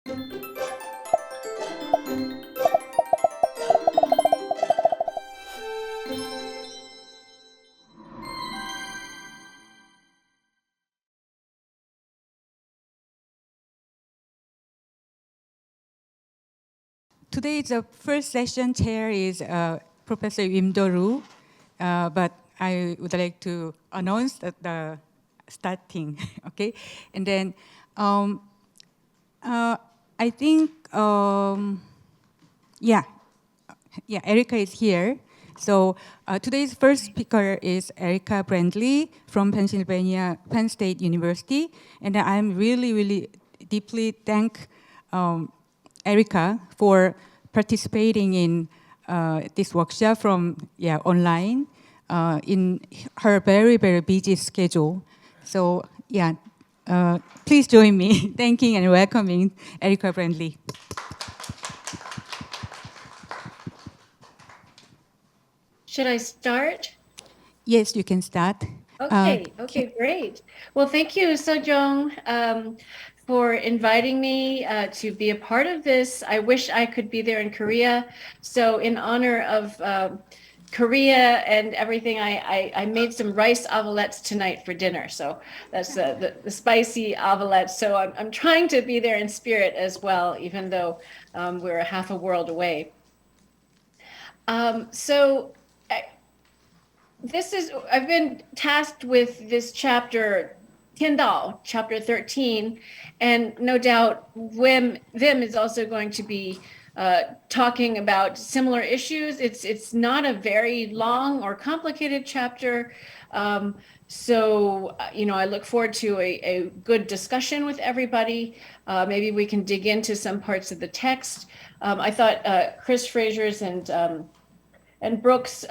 Today, the first session chair is Professor Im Do-ru, but I would like to announce that the starting, okay? And then I think, yeah, Erica is here. So today's first speaker is Erica Brindley from Penn State University. And I'm really deeply thank Erica for participating in this workshop from online in her very busy schedule. So please join me thanking and welcoming Erica Brindley. Should I start? Yes, you can start. Okay, great. Well, thank you, Sojong, for inviting me to be a part of this. I wish I could be there in Korea. So in honor of Korea and everything, I made some rice avalettes tonight for dinner. So that's the spicy avalettes. So I'm trying to be there in spirit as well, even though we're a half a world away. I've been tasked with this chapter, Tiandao, chapter 13, and no doubt Vim is also going to be talking about similar issues. It's not a very long or complicated chapter. So, I look forward to a good discussion with everybody. Maybe we can dig into some parts of the text. I thought Chris Fraser's and Brooks'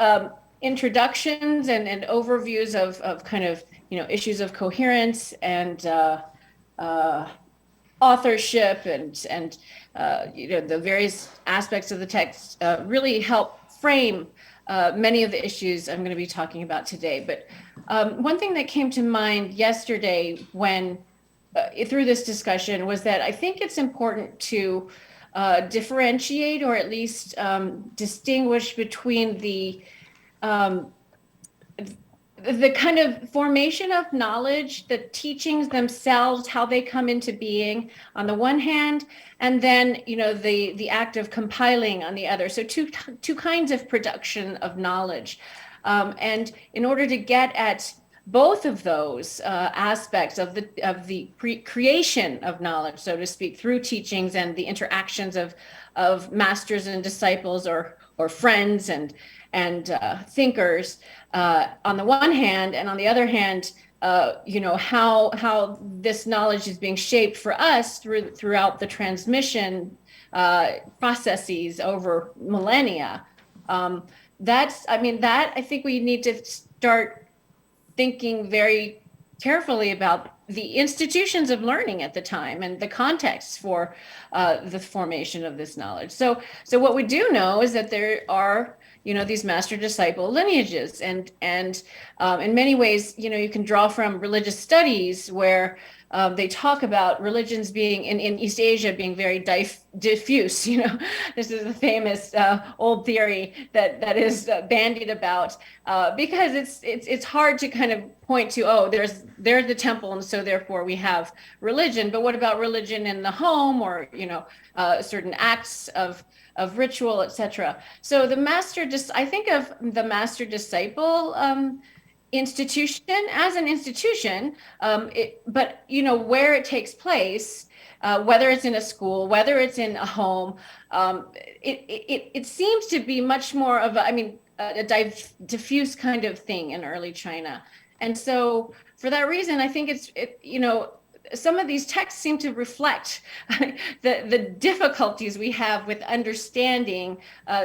introductions and overviews of kind of, issues of coherence and authorship and the various aspects of the text really help frame many of the issues I'm going to be talking about today. But one thing that came to mind yesterday when through this discussion was that I think it's important to differentiate or at least distinguish between the kind of formation of knowledge, the teachings themselves, how they come into being on the one hand, and then the act of compiling on the other. So two kinds of production of knowledge, and in order to get at both of those aspects of the creation of knowledge, so to speak, through teachings and the interactions of masters and disciples or friends and thinkers on the one hand, and on the other hand, how this knowledge is being shaped for us throughout the transmission processes over millennia. That I think we need to start thinking very carefully about the institutions of learning at the time and the context for the formation of this knowledge. So what we do know is that there are these master disciple lineages, and in many ways you can draw from religious studies where they talk about religions being in East Asia being very diffuse. This is a famous old theory that is bandied about because it's hard to kind of point to, there's the temple and so therefore we have religion. But what about religion in the home or certain acts of ritual, etc. So I think of the master disciple institution as an institution, but where it takes place, whether it's in a school, whether it's in a home, it seems to be much more of a diffuse kind of thing in early China. And so for that reason, I think some of these texts seem to reflect the difficulties we have with understanding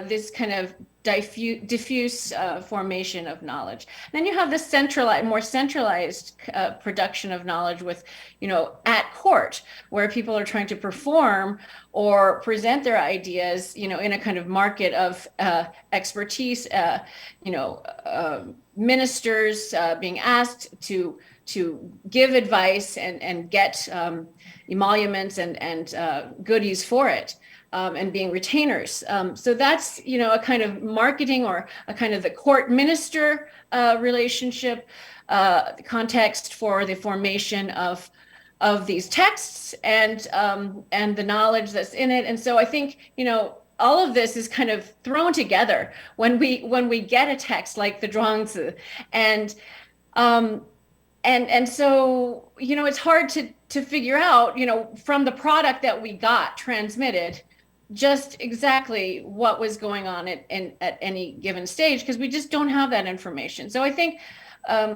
this kind of diffuse formation of knowledge. Then you have the more centralized production of knowledge with, at court, where people are trying to perform or present their ideas, in a kind of market of expertise, ministers being asked to give advice and get emoluments and goodies for it. And being retainers. So that's, a kind of marketing or a kind of the court minister relationship context for the formation of these texts and the knowledge that's in it. And so I think, all of this is kind of thrown together when we get a text like the Zhuangzi, and so, it's hard to figure out, from the product that we got transmitted, just exactly what was going on at any given stage, because we just don't have that information. So I think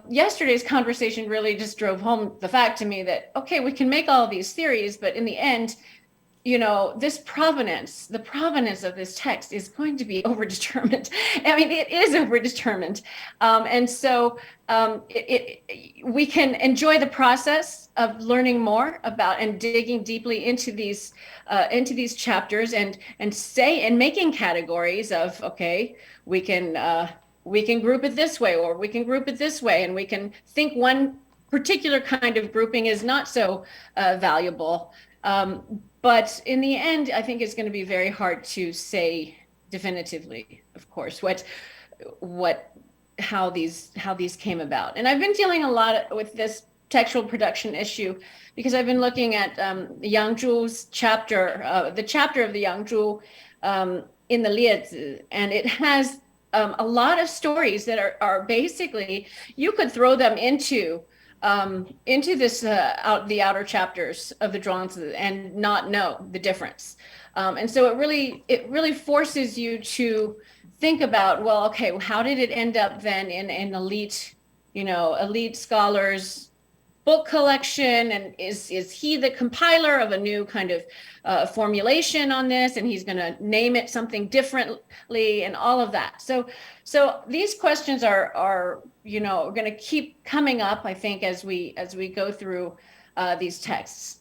yesterday's conversation really just drove home the fact to me that, okay, we can make all of these theories, but in the end, the provenance of this text is going to be overdetermined. I mean, it is overdetermined. And so we can enjoy the process of learning more about and digging deeply into these chapters and making categories of, okay, we can group it this way, or we can group it this way, and we can think one particular kind of grouping is not so valuable. But in the end, I think it's going to be very hard to say definitively, of course, how these came about. And I've been dealing a lot with this textual production issue because I've been looking at Yangzhu's chapter, the chapter of the Yangzhu in the Liezi, and it has a lot of stories that are basically, you could throw them into this the outer chapters of the Zhuangzi and not know the difference. And so it really forces you to think about, well, okay, how did it end up then in elite scholars' book collection, and is he the compiler of a new kind of formulation on this, and he's going to name it something differently and all of that. So these questions are going to keep coming up, I think, as we go through these texts.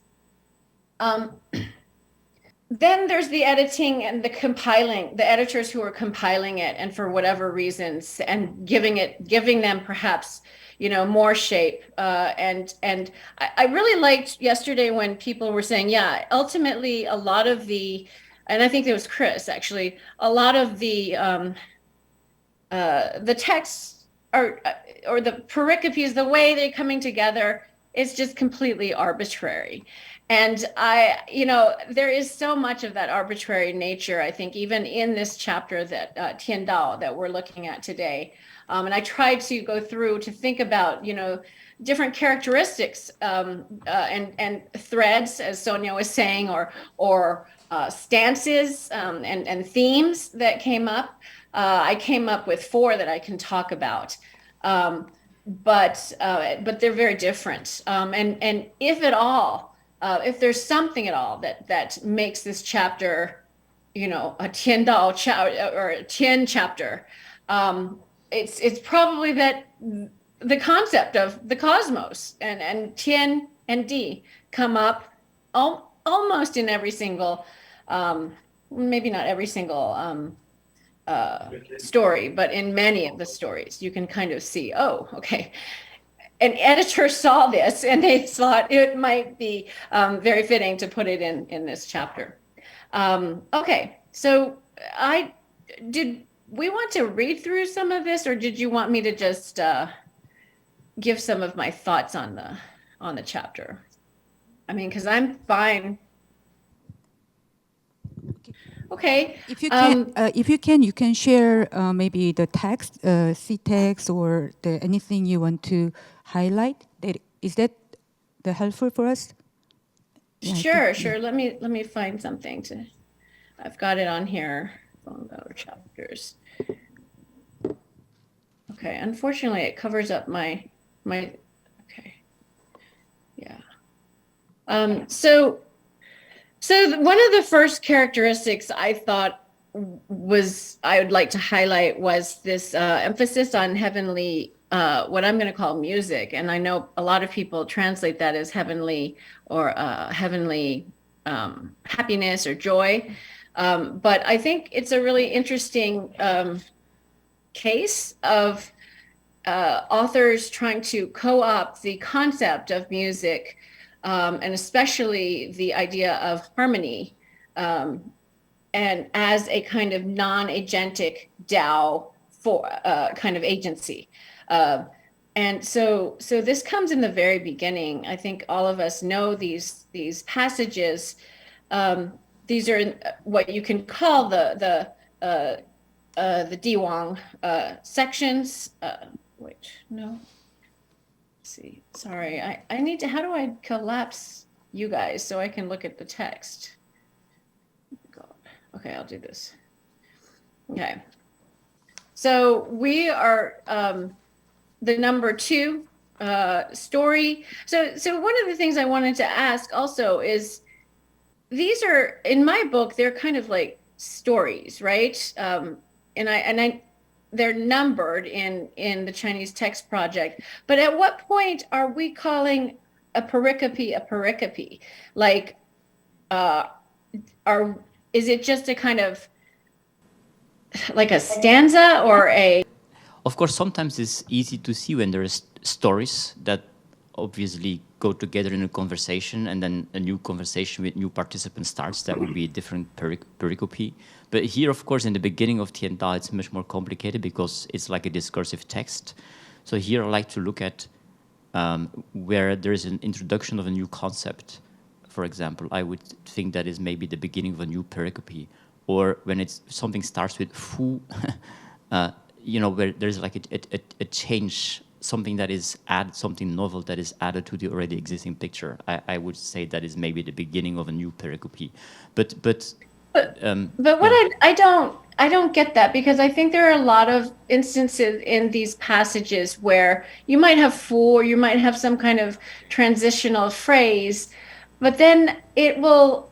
Then there's the editing and the compiling, the editors who are compiling it, and for whatever reasons, and giving them perhaps more shape. And I really liked yesterday when people were saying, yeah, ultimately a lot of and I think it was Chris actually, a lot of the texts or the pericopes, the way they're coming together is just completely arbitrary. And there is so much of that arbitrary nature, I think, even in this chapter that Tiandao that we're looking at today. And I tried to go through to think about, different characteristics and threads, as Sonia was saying, or stances and themes that came up. I came up with 4 that I can talk about, but they're very different. And if at all, if there's something at all that makes this chapter, a Tiandao or a Tian chapter, it's probably that the concept of the cosmos and Tian and Di come up almost in every single, maybe not every single story, but in many of the stories, you can kind of see, oh, okay, an editor saw this and they thought it might be very fitting to put it in this chapter. Okay, so did we want to read through some of this, or did you want me to just give some of my thoughts on the chapter? I mean, because I'm fine. Okay. If you can, you can share maybe the text, C text, or anything you want to highlight. Is that helpful for us? Yeah, sure. Let me find something I've got it on here. Chapters. Okay. Unfortunately, it covers up my. Okay. Yeah. So one of the first characteristics I thought I would like to highlight was this emphasis on heavenly, what I'm going to call music. And I know a lot of people translate that as heavenly or heavenly happiness or joy. But I think it's a really interesting case of authors trying to co-opt the concept of music, and especially the idea of harmony, and as a kind of non-agentic Dao for kind of agency. And so this comes in the very beginning. I think all of us know these passages. These are what you can call the Diwang sections. Wait, no. Let's see, sorry. I need to. How do I collapse you guys so I can look at the text? Okay, I'll do this. Okay. So we are the number 2 story. So one of the things I wanted to ask also is, these are, in my book, they're kind of like stories, right? And they're numbered in the Chinese Text Project. But at what point are we calling a pericope? Like, is it just a kind of like a stanza or a? Of course, sometimes it's easy to see when there is stories that obviously go together in a conversation, and then a new conversation with new participants starts. That would be a different pericope. But here, of course, in the beginning of Tiandao, it's much more complicated because it's like a discursive text. So here I like to look at where there is an introduction of a new concept. For example, I would think that is maybe the beginning of a new pericope, or when it's something starts with fu, you know, where there's like a change, something that is added, something novel that is added to the already existing picture. I would say that is maybe the beginning of a new pericope. But what I don't get that, because I think there are a lot of instances in these passages where you might have fu, or you might have some kind of transitional phrase, but then it will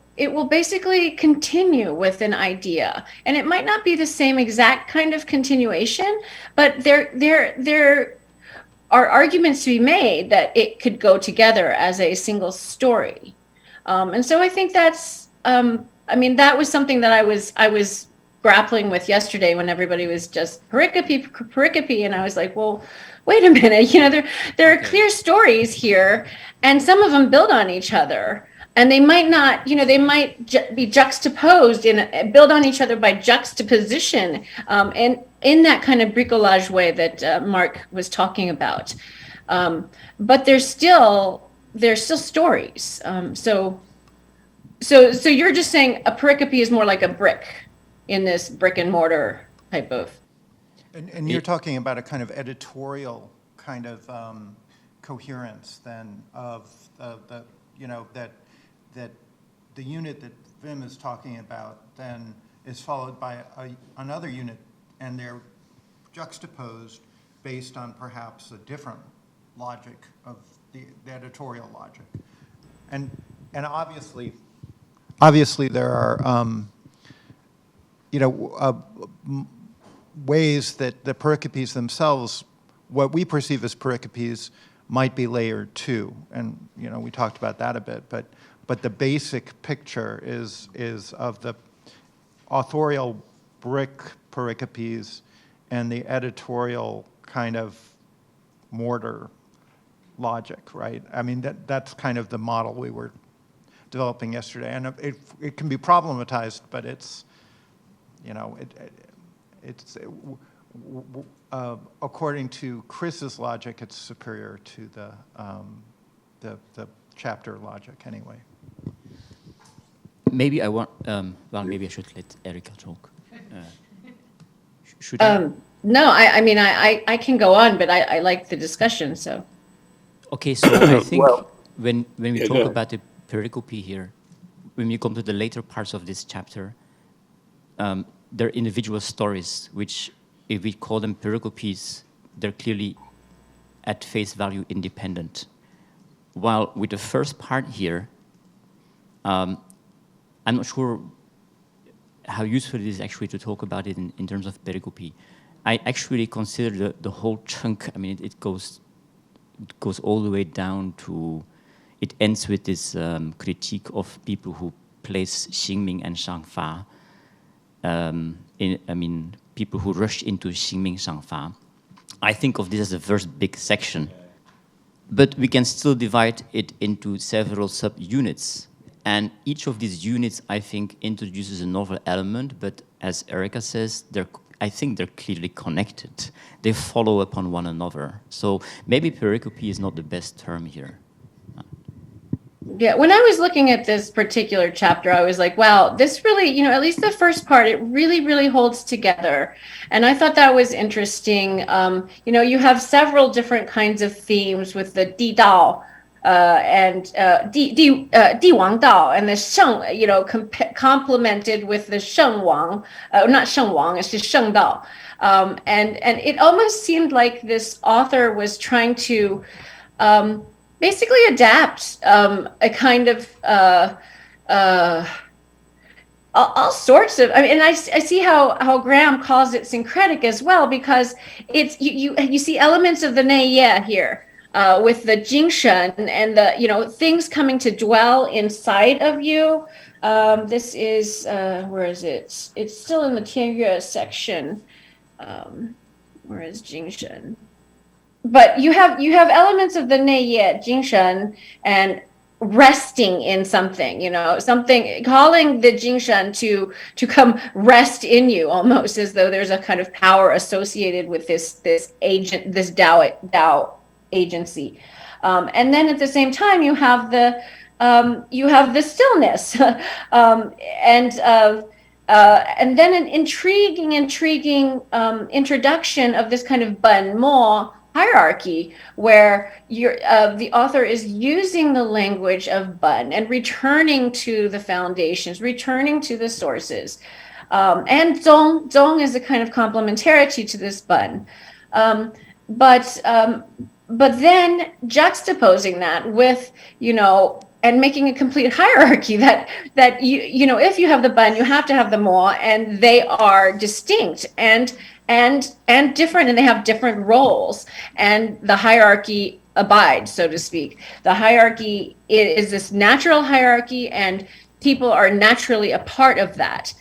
basically continue with an idea, and it might not be the same exact kind of continuation, but there are arguments to be made that it could go together as a single story. And so I think that's, I mean, that was something that I was grappling with yesterday when everybody was just pericope, and I was like, well, wait a minute, you know, there are clear stories here, and some of them build on each other, and they might not, you know, they might be juxtaposed build on each other by juxtaposition, and in that kind of bricolage way that Mark was talking about. But there's still stories. So you're just saying a pericope is more like a brick in this brick and mortar type of. And you're talking about a kind of editorial kind of coherence then of the you know, that the unit that Wim is talking about then is followed by another unit, and they're juxtaposed based on perhaps a different logic of the editorial logic. And obviously there are you know, ways that the pericopes themselves, what we perceive as pericopes, might be layered too. And you know, we talked about that a bit, but the basic picture is of the authorial brick pericopes and the editorial kind of mortar logic, right? I mean, that's kind of the model we were developing yesterday, and it can be problematized, but it's, you know, it's according to Chris's logic, it's superior to the chapter logic anyway. maybe I want. Well, maybe I should let Erica talk. Should I? No, I mean, I can go on, but I like the discussion, so. Okay, so I think Well, when we yeah, talk go about the pericope here, when we come to the later parts of this chapter, there are individual stories which, if we call them pericopes, they're clearly at face value independent. While with the first part here, I'm not sure how useful it is actually to talk about it in terms of pericope. I actually consider the whole chunk, I mean, it goes all the way down to, it ends with this critique of people who place Xingming and Shangfa, people who rush into Xingming Shangfa. I think of this as the first big section. But we can still divide it into several subunits. And each of these units, I think, introduces a novel element, but as Erica says, I think they're clearly connected. They follow upon one another. So maybe pericope is not the best term here. Yeah, when I was looking at this particular chapter, I was like, wow, this really, at least the first part, it really, really holds together. And I thought that was interesting. You have several different kinds of themes with the Didao and Di Wang Dao and the Sheng, complemented with the Sheng Wang, not Sheng Wang, it's just Sheng Dao. And it almost seemed like this author was trying to basically adapt a kind of all sorts of. I mean, and I see how Graham calls it syncretic as well, because it's you see elements of the Neiye here with the Jingshen and the things coming to dwell inside of you. This is where is it? It's still in the Tianyue section. Where is Jingshen? But you have elements of the Neiye, Jingshen, and resting in something, something, calling the Jingshen to come rest in you, almost as though there's a kind of power associated with this agent, this Dao agency. And then at the same time, you have the stillness, and then an intriguing introduction of this kind of Ban Mo hierarchy, where the author is using the language of Bun and returning to the foundations, returning to the sources. And Zong is a kind of complementarity to this Bun. But then juxtaposing that with, and making a complete hierarchy that if you have the Bun, you have to have the Mo, and they are distinct and different, and they have different roles, and the hierarchy abides, so to speak. The hierarchy is this natural hierarchy, and people are naturally a part of that.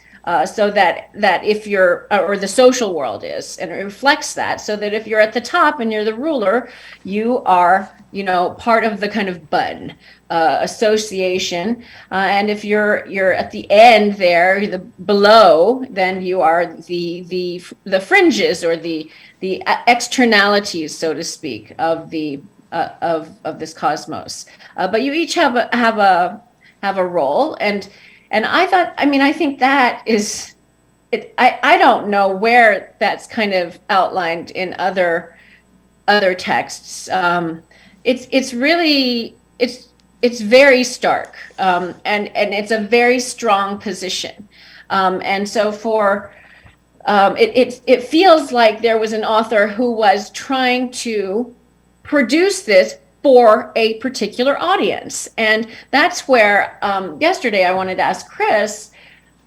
So that if you're, or the social world is, and it reflects that, so that if you're at the top and you're the ruler, you are, part of the kind of Bun association, and if you're at the end there, the below, then you are the fringes, or the externalities, so to speak, of the of this cosmos. But you each have a role, and I thought, I think that is it. I don't know where that's kind of outlined in other texts. It's really it's very stark, and it's a very strong position, and so for it feels like there was an author who was trying to produce this for a particular audience. And that's where yesterday I wanted to ask Chris,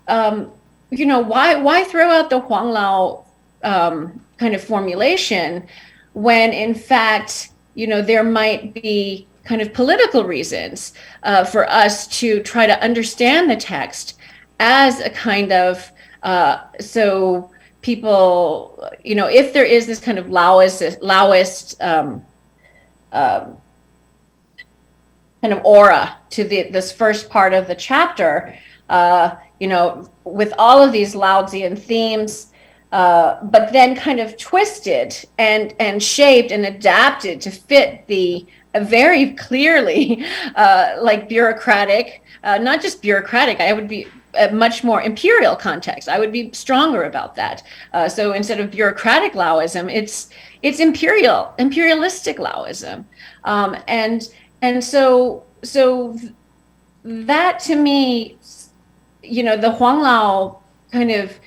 why throw out the Huanglao kind of formulation when in fact, there might be kind of political reasons for us to try to understand the text as a kind of, so people, if there is this kind of Laoist kind of aura to this first part of the chapter, with all of these Laozian themes, but then kind of twisted and shaped and adapted to fit the very clearly like bureaucratic, not just bureaucratic, I would be a much more imperial context. I would be stronger about that. So instead of bureaucratic Laoism, it's imperialistic Laoism, and so that to me, the Huanglao kind of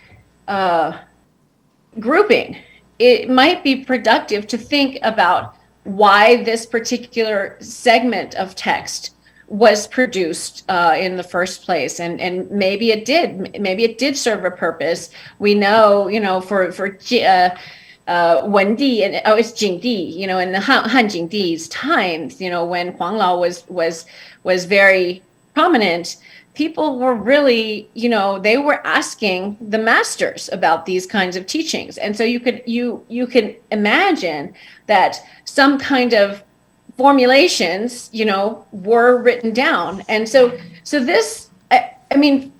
grouping, it might be productive to think about why this particular segment of text was produced in the first place, and maybe it did serve a purpose. We know, for Wendi, and it's Jingdi, in the Han Jingdi's times, when Huanglao was very prominent, people were really, they were asking the masters about these kinds of teachings. And so you can imagine that some kind of formulations, were written down. And so this, I mean,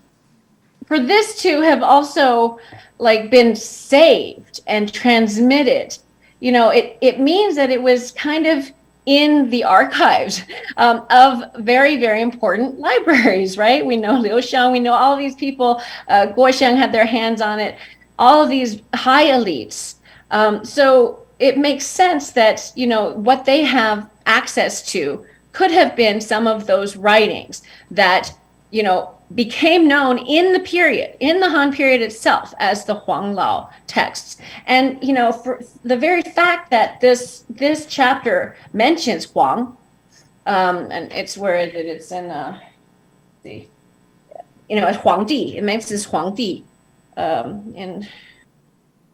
for this to have also like been saved and transmitted, it means that it was kind of in the archives of very, very important libraries, right? We know Liu Xiang, we know all of these people, Guo Xiang had their hands on it, all of these high elites. So it makes sense that, what they have access to could have been some of those writings that, became known in the Han period itself as the Huanglao texts. And, for the very fact that this chapter mentions Huang, and it's where it's in, it's Huangdi, it mentions Huangdi, and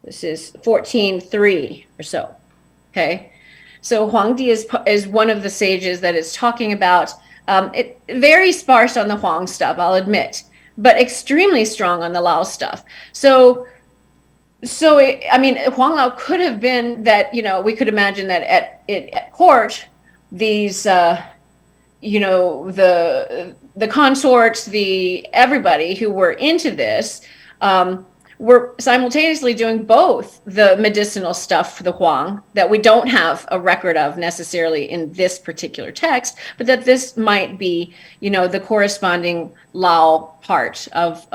this is 14:3 or so, okay? So Huangdi is one of the sages that it's talking about. It very sparse on the Huang stuff, I'll admit, but extremely strong on the Lao stuff. So Huang Lao could have been that, we could imagine that at court, these, the consorts, everybody who were into this, were simultaneously doing both the medicinal stuff for the Huang that we don't have a record of necessarily in this particular text, but that this might be, the corresponding Lao part of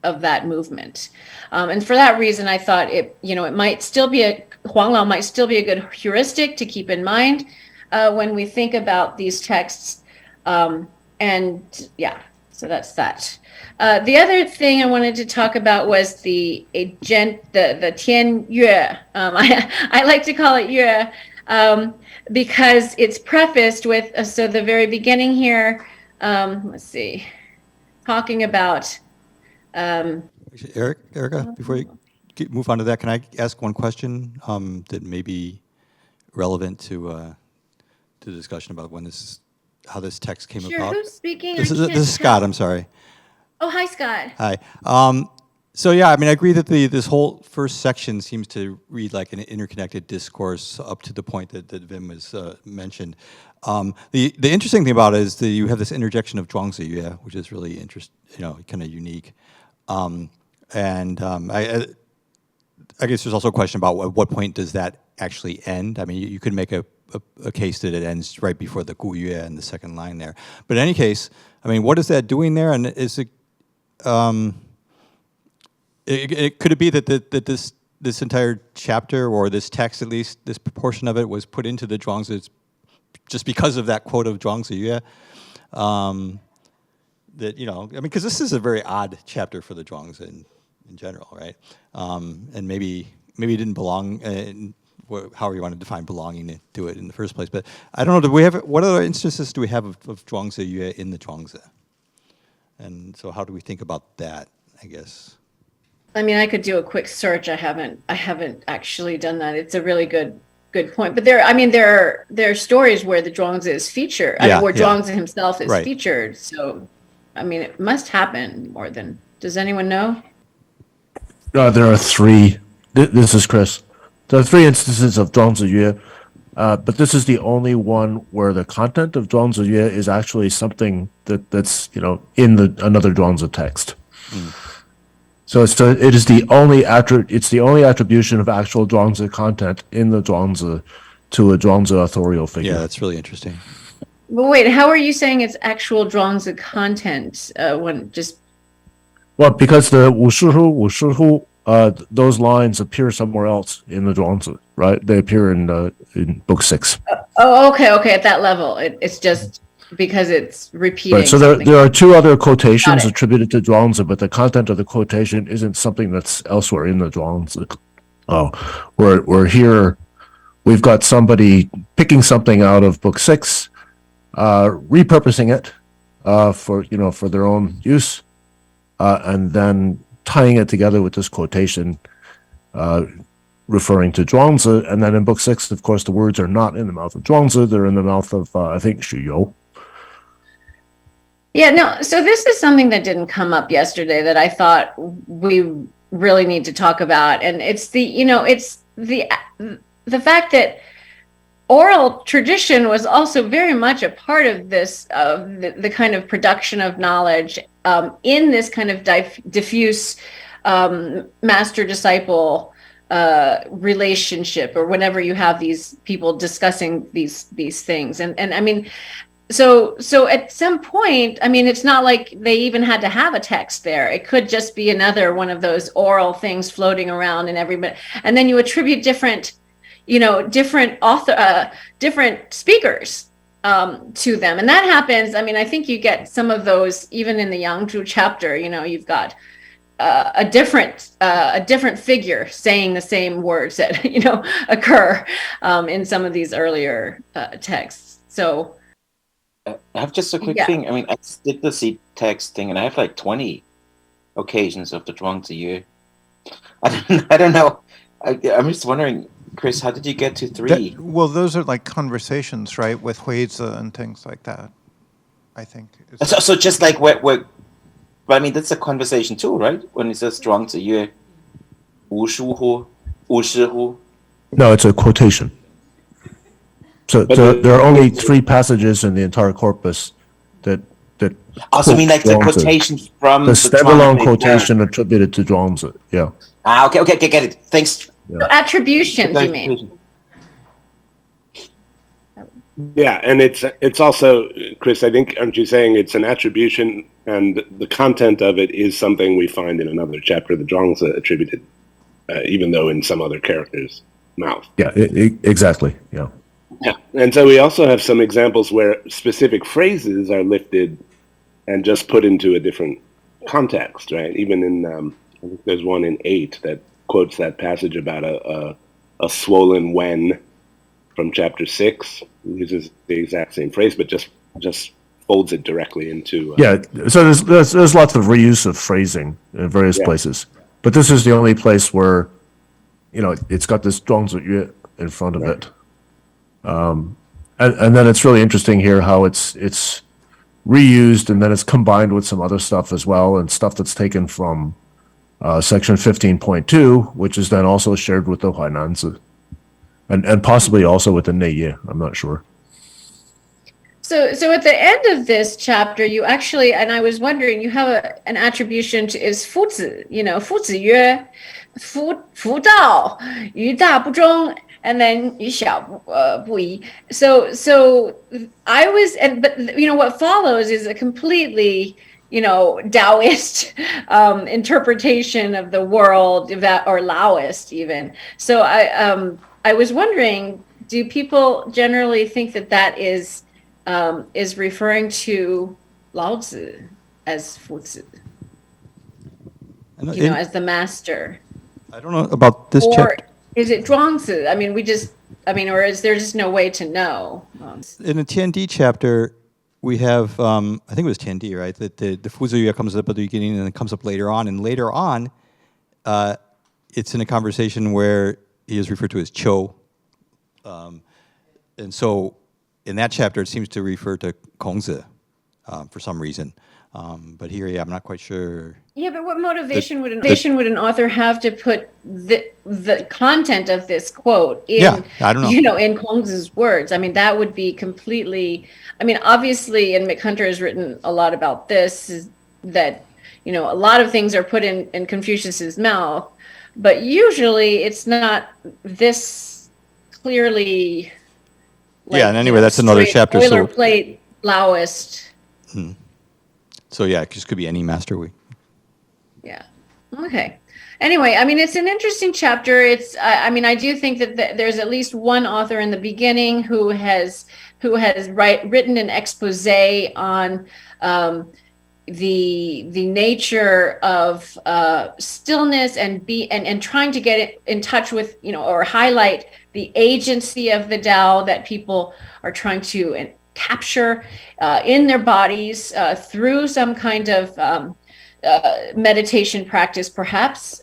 that movement. And for that reason, I thought it might still be Huang Lao might still be a good heuristic to keep in mind when we think about these texts. So that's that. The other thing I wanted to talk about was the Tian Yue. I like to call it Yue because it's prefaced with, so the very beginning here, let's see, talking about... Erica, before you move on to that, can I ask one question that may be relevant to the discussion about how this text came Sure, about? who's speaking? This is Scott, I'm sorry. Oh, hi, Scott. Hi. So yeah, I agree that this whole first section seems to read like an interconnected discourse up to the point that Vim has mentioned. The interesting thing about it is that you have this interjection of Zhuangzi Yue, which is really kind of unique. I guess there's also a question about at what point does that actually end? I mean, you could make a case that it ends right before the Gu Yue in the second line there. But in any case, what is that doing there? And is it, could it be that this entire chapter, or this text at least, this proportion of it was put into the Zhuangzi just because of that quote of Zhuangzi Yue? Because this is a very odd chapter for the Zhuangzi in general, right? And maybe it didn't belong, however you want to define belonging to it in the first place. But I don't know, what other instances do we have of Zhuangzi Yue in the Zhuangzi? And so how do we think about that, I guess? I could do a quick search. I haven't actually done that. It's a really good point. But there are stories where the Zhuangzi is featured, where Zhuangzi himself is featured. So, it must happen more than. Does anyone know? There are three. This is Chris. There are three instances of Zhuangzi Yue, but this is the only one where the content of Zhuangzi Yue is actually something that's in another Zhuangzi text. So it is the only attribution of actual Zhuangzi content in the Zhuangzi to a Zhuangzi authorial figure. Yeah, that's really interesting. But wait, how are you saying it's actual Zhuangzi content? Because the Wu Shi Hu, those lines appear somewhere else in the Zhuangzi, right? They appear in book 6. Okay. At that level, it's just because it's repeating. Right. So there are two other quotations attributed to Zhuangzi, but the content of the quotation isn't something that's elsewhere in the Zhuangzi. We're here. We've got somebody picking something out of book 6, repurposing it for their own use, and then tying it together with this quotation referring to Zhuangzi. And then in book 6, of course, the words are not in the mouth of Zhuangzi, they're in the mouth of, I think, Xu You. Yeah, no, so this is something that didn't come up yesterday that I thought we really need to talk about. And it's the fact that oral tradition was also very much a part of this, of the kind of production of knowledge in this kind of diffuse master-disciple relationship, or whenever you have these people discussing these things. And I mean, so at some point, I mean, it's not like they even had to have a text there. It could just be another one of those oral things floating around, and everybody, and then you attribute different different speakers to them, and that happens. I mean, I think you get some of those even in the Yangzhu chapter. You've got a different figure saying the same words that occur in some of these earlier texts. So I have just a quick Yeah. thing. I mean, I did the seed text thing, and I have like 20 occasions of the Zhuangzi. I don't know. I'm just wondering, Chris, how did you get to 3? Well, those are like conversations, right, with Huizi and things like that, I think. So just like what I mean, that's a conversation too, right? When it says 庄子曰无书乎无师乎. No, it's a quotation. So there are only 3 passages in the entire corpus that Also, I mean, like the Zhuangzi. quotation from The standalone Zhuangzi. quotation attributed to Zhuangzi. Yeah. Okay, get it. Thanks. So attributions, you mean? Yeah, and it's also, Chris, I think, aren't you saying it's an attribution, and the content of it is something we find in another chapter of the Zhuangzi attributed, even though in some other character's mouth. Yeah, exactly. Yeah. Yeah, and so we also have some examples where specific phrases are lifted and just put into a different context, right? Even in, I think there's one in 8 that quotes that passage about a swollen wen from chapter 6, uses the exact same phrase, but just folds it directly into. Yeah. So there's lots of reuse of phrasing in various places, but this is the only place where, it's got this 庄子曰 in front of it. And then it's really interesting here how it's reused, and then it's combined with some other stuff as well, and stuff that's taken from section 15.2, which is then also shared with the Huainanzi, and possibly also with the Neiye. I'm not sure. So at the end of this chapter, you actually, and I was wondering, you have an attribution to is 夫子, 夫子曰, 夫道, 于大不忠, and then 于小不疑. So I was, but what follows is a completely, Taoist interpretation of the world, or Laoist even. So I was wondering, do people generally think that is referring to Lao Tzu as 夫子, as the master? I don't know about this Or chapter. is it Zhuangzi? Or is there just no way to know? In the Tiandi chapter, we have, I think it was Tiandi, right? That the Fuzuyue comes up at the beginning and it comes up later on. And later on, it's in a conversation where he is referred to as Cho. And so in that chapter, it seems to refer to Kongzi for some reason. But here, I'm not quite sure. Yeah, but what motivation would an author have to put the content of this quote in, I don't know. In Kongzi's words? I mean, that would be completely, obviously, and McHunter has written a lot about this, is that, a lot of things are put in Confucius's mouth, but usually it's not this clearly. And anyway, that's another chapter. Boilerplate Laoist. So it just could be any master. Yeah. Okay. Anyway, it's an interesting chapter. It's, I do think that there's at least one author in the beginning who has written an expose on the nature of stillness and trying to get it in touch with, or highlight the agency of the Tao that people are trying to capture in their bodies through some kind of meditation practice, perhaps,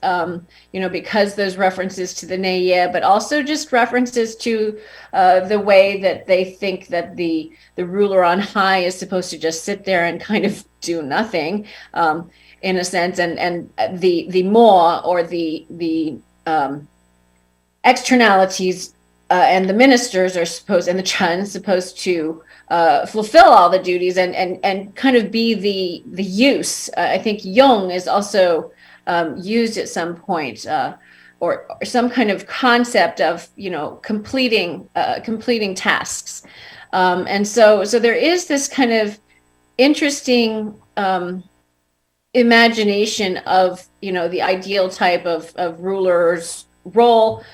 because those references to the Neye, but also just references to the way that they think that the ruler on high is supposed to just sit there and kind of do nothing, in a sense, and the Mo, or the externalities, and the ministers are supposed, and the Chen supposed to fulfill all the duties and kind of be the use. I think Yong is also used at some point, or some kind of concept of completing tasks, and so there is this kind of interesting imagination of the ideal type of ruler's role,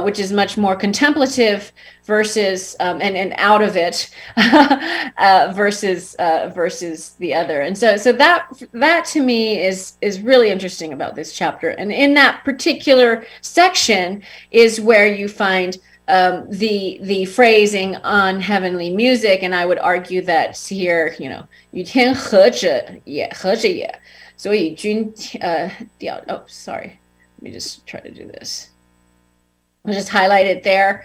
which is much more contemplative versus and out of it, versus the other. And so that to me is really interesting about this chapter. And in that particular section is where you find the phrasing on heavenly music, and I would argue that here, 雨天和着也和着也，所以君oh, sorry, let me just try to do this. I'll just highlight it there.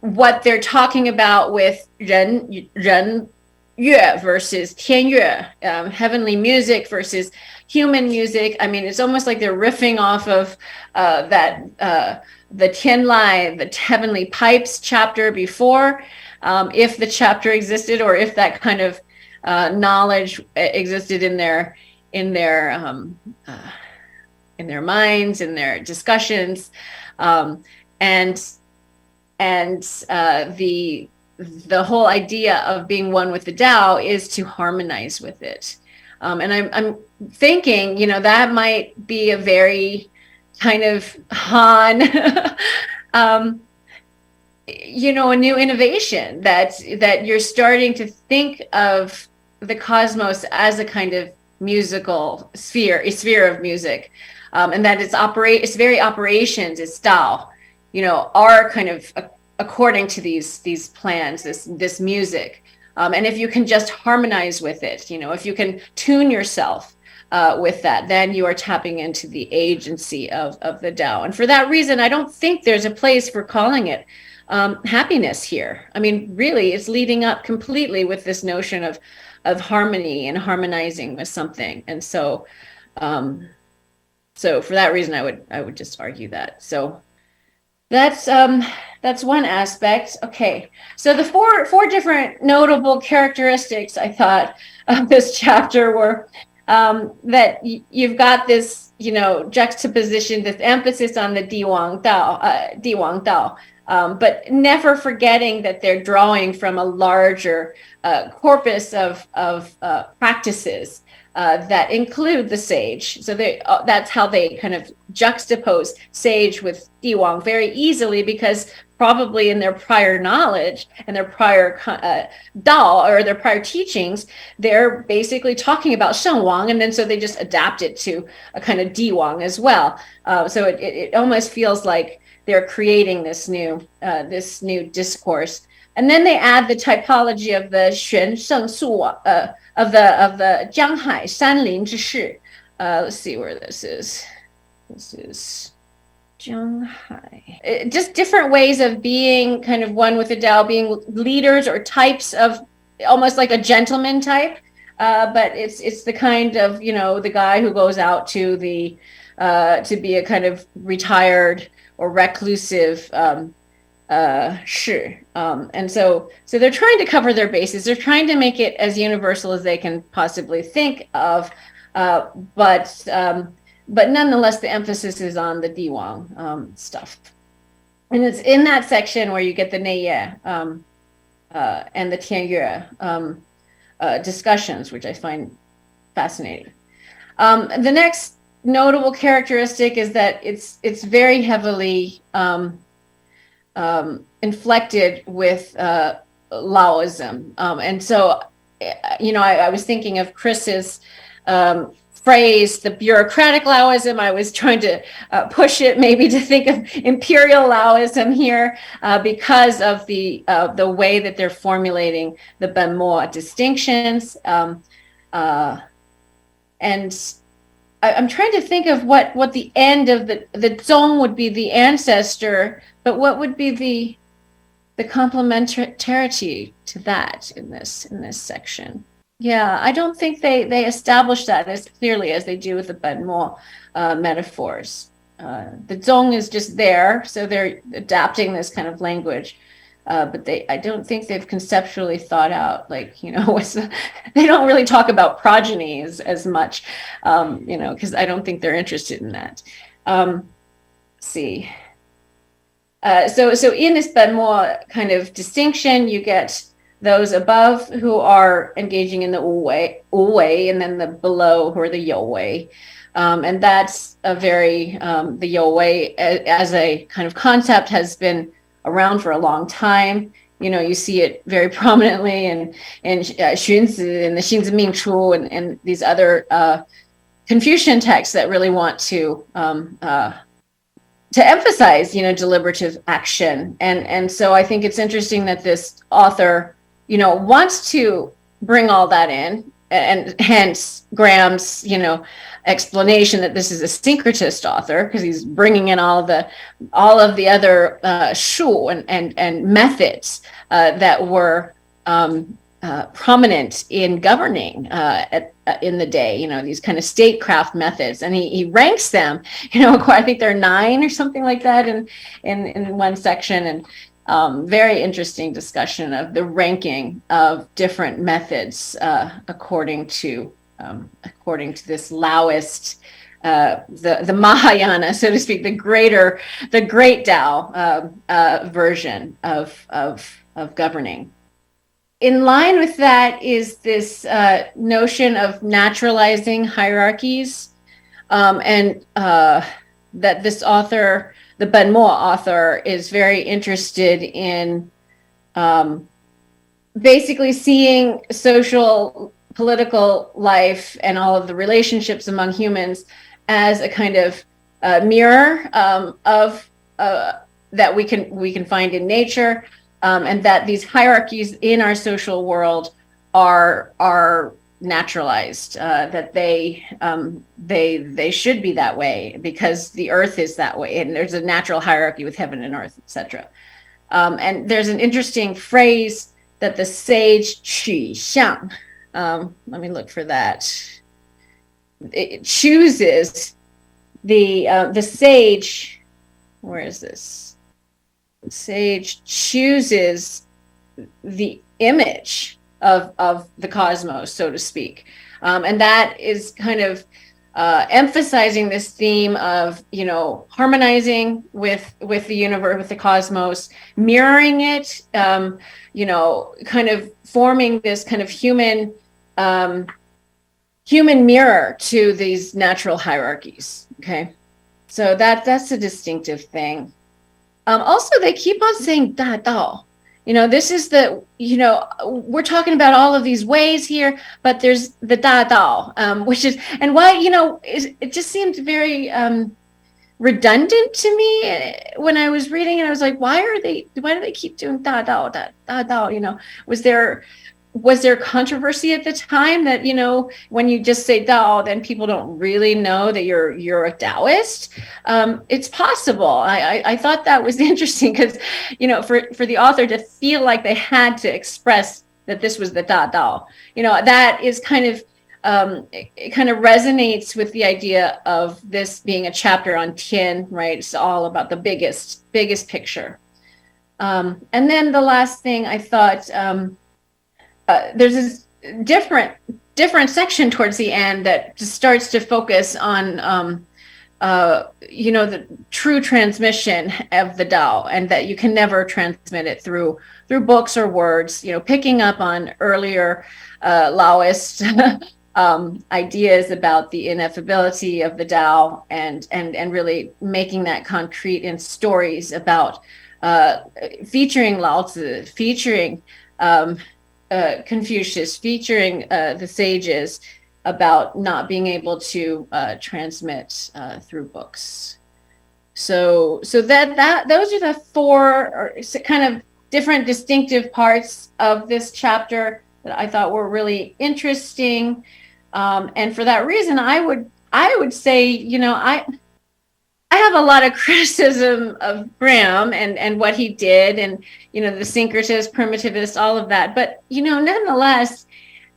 What they're talking about with 人乐 versus 天乐, heavenly music versus human music. I mean, it's almost like they're riffing off of the Tianlai, the heavenly pipes chapter before, if the chapter existed, or if that kind of knowledge existed in their minds, in their discussions, and the whole idea of being one with the Tao is to harmonize with it. And I'm thinking, that might be a very kind of Han, a new innovation, that you're starting to think of the cosmos as a kind of musical sphere, a sphere of music, and that it's very operations, it's Tao, are kind of according to these plans, this music, and if you can just harmonize with it, if you can tune yourself with that, then you are tapping into the agency of the Tao. And for that reason, I don't think there's a place for calling it happiness here. I mean, really, it's leading up completely with this notion of harmony and harmonizing with something. And so for that reason, I would just argue that. So that's one aspect. Okay, so the four different notable characteristics, I thought, of this chapter were that you've got this, juxtaposition, this emphasis on the Diwang Dao, but never forgetting that they're drawing from a larger corpus of practices that include the sage. So that's how they kind of juxtapose sage with Diwang very easily, because probably in their prior knowledge and their prior Dao, or their prior teachings, they're basically talking about Shengwang, and then so they just adapt it to a kind of Diwang as well. So it almost feels like they're creating this new discourse. And then they add the typology of the Xuan Sheng Su, of the Jianghai Sanlin Zhishi. Let's see where this is. This is Jianghai. Just different ways of being kind of one with the Tao, being leaders or types of, almost like a gentleman type. But it's the kind of, the guy who goes out to be a kind of retired or reclusive shi. And so they're trying to cover their bases. They're trying to make it as universal as they can possibly think of, but nonetheless, the emphasis is on the Diwang stuff. And it's in that section where you get the Neye and the Tianyue discussions, which I find fascinating. The next notable characteristic is that it's very heavily inflected with Laoism. And so, I was thinking of Chris's phrase, the bureaucratic Laoism. I was trying to push it maybe to think of imperial Laoism here, because of the way that they're formulating the Benmo distinctions. and I'm trying to think of what the end of the zong would be, the ancestor, but what would be the complementarity to that in this section? Yeah, I don't think they establish that as clearly as they do with the Benmo metaphors. The zong is just there, so they're adapting this kind of language. But I don't think they've conceptually thought out, like, you know, they don't really talk about progeny as much, you know, because I don't think they're interested in that. Let's see. So in this Benmo kind of distinction, you get those above who are engaging in the wu wei, and then the below who are the you wei. And that's a very, the you wei as a kind of concept has been around for a long time. You know, you see it very prominently in Xunzi and the Xinzi Mingchu and these other Confucian texts that really want to emphasize, you know, deliberative action. And so I think it's interesting that this author, you know, wants to bring all that in, and hence Graham's, you know, explanation that this is a syncretist author, because he's bringing in all of the other shu and methods that were prominent in governing in the day, you know, these kind of statecraft methods, and he ranks them, you know, I think there are 9 or something like that in one section, and very interesting discussion of the ranking of different methods according to this Laoist, the Mahayana, so to speak, the great Tao version of governing. In line with that is this notion of naturalizing hierarchies, and that this author, the Benmo author, is very interested in basically seeing social, political life and all of the relationships among humans as a kind of mirror of that we can find in nature, and that these hierarchies in our social world are naturalized, that they should be that way because the earth is that way, and there's a natural hierarchy with heaven and earth, etc. And there's an interesting phrase that the sage Qu Xiang, let me look for that. It chooses the sage. Where is this? The sage chooses the image of the cosmos, so to speak, and that is kind of emphasizing this theme of, you know, harmonizing with the universe, with the cosmos, mirroring it, you know, kind of forming this kind of human mirror to these natural hierarchies. Okay, so that's a distinctive thing. Also, they keep on saying Da Dao. You know, this is we're talking about all of these ways here, but there's the Da Dao, which is, and why, you know, it just seemed very redundant to me when I was reading it. I was like, why do they keep doing Da Dao, Da Dao? You know, was there controversy at the time that, you know, when you just say Dao, then people don't really know that you're a Taoist? It's possible. I thought that was interesting because, you know, for the author to feel like they had to express that this was the Da Dao, you know, that is kind of, it kind of resonates with the idea of this being a chapter on Tian, right? It's all about the biggest picture. And then the last thing I thought, there's this different section towards the end that just starts to focus on you know, the true transmission of the Tao, and that you can never transmit it through books or words, you know, picking up on earlier Laoist ideas about the ineffability of the Tao, and really making that concrete in stories about featuring Lao Tzu, featuring Confucius, featuring the sages, about not being able to transmit through books. So that those are the 4 kind of different distinctive parts of this chapter that I thought were really interesting. And for that reason, I would say, I have a lot of criticism of Graham and what he did, and the syncretist, primitivist, all of that. But nonetheless,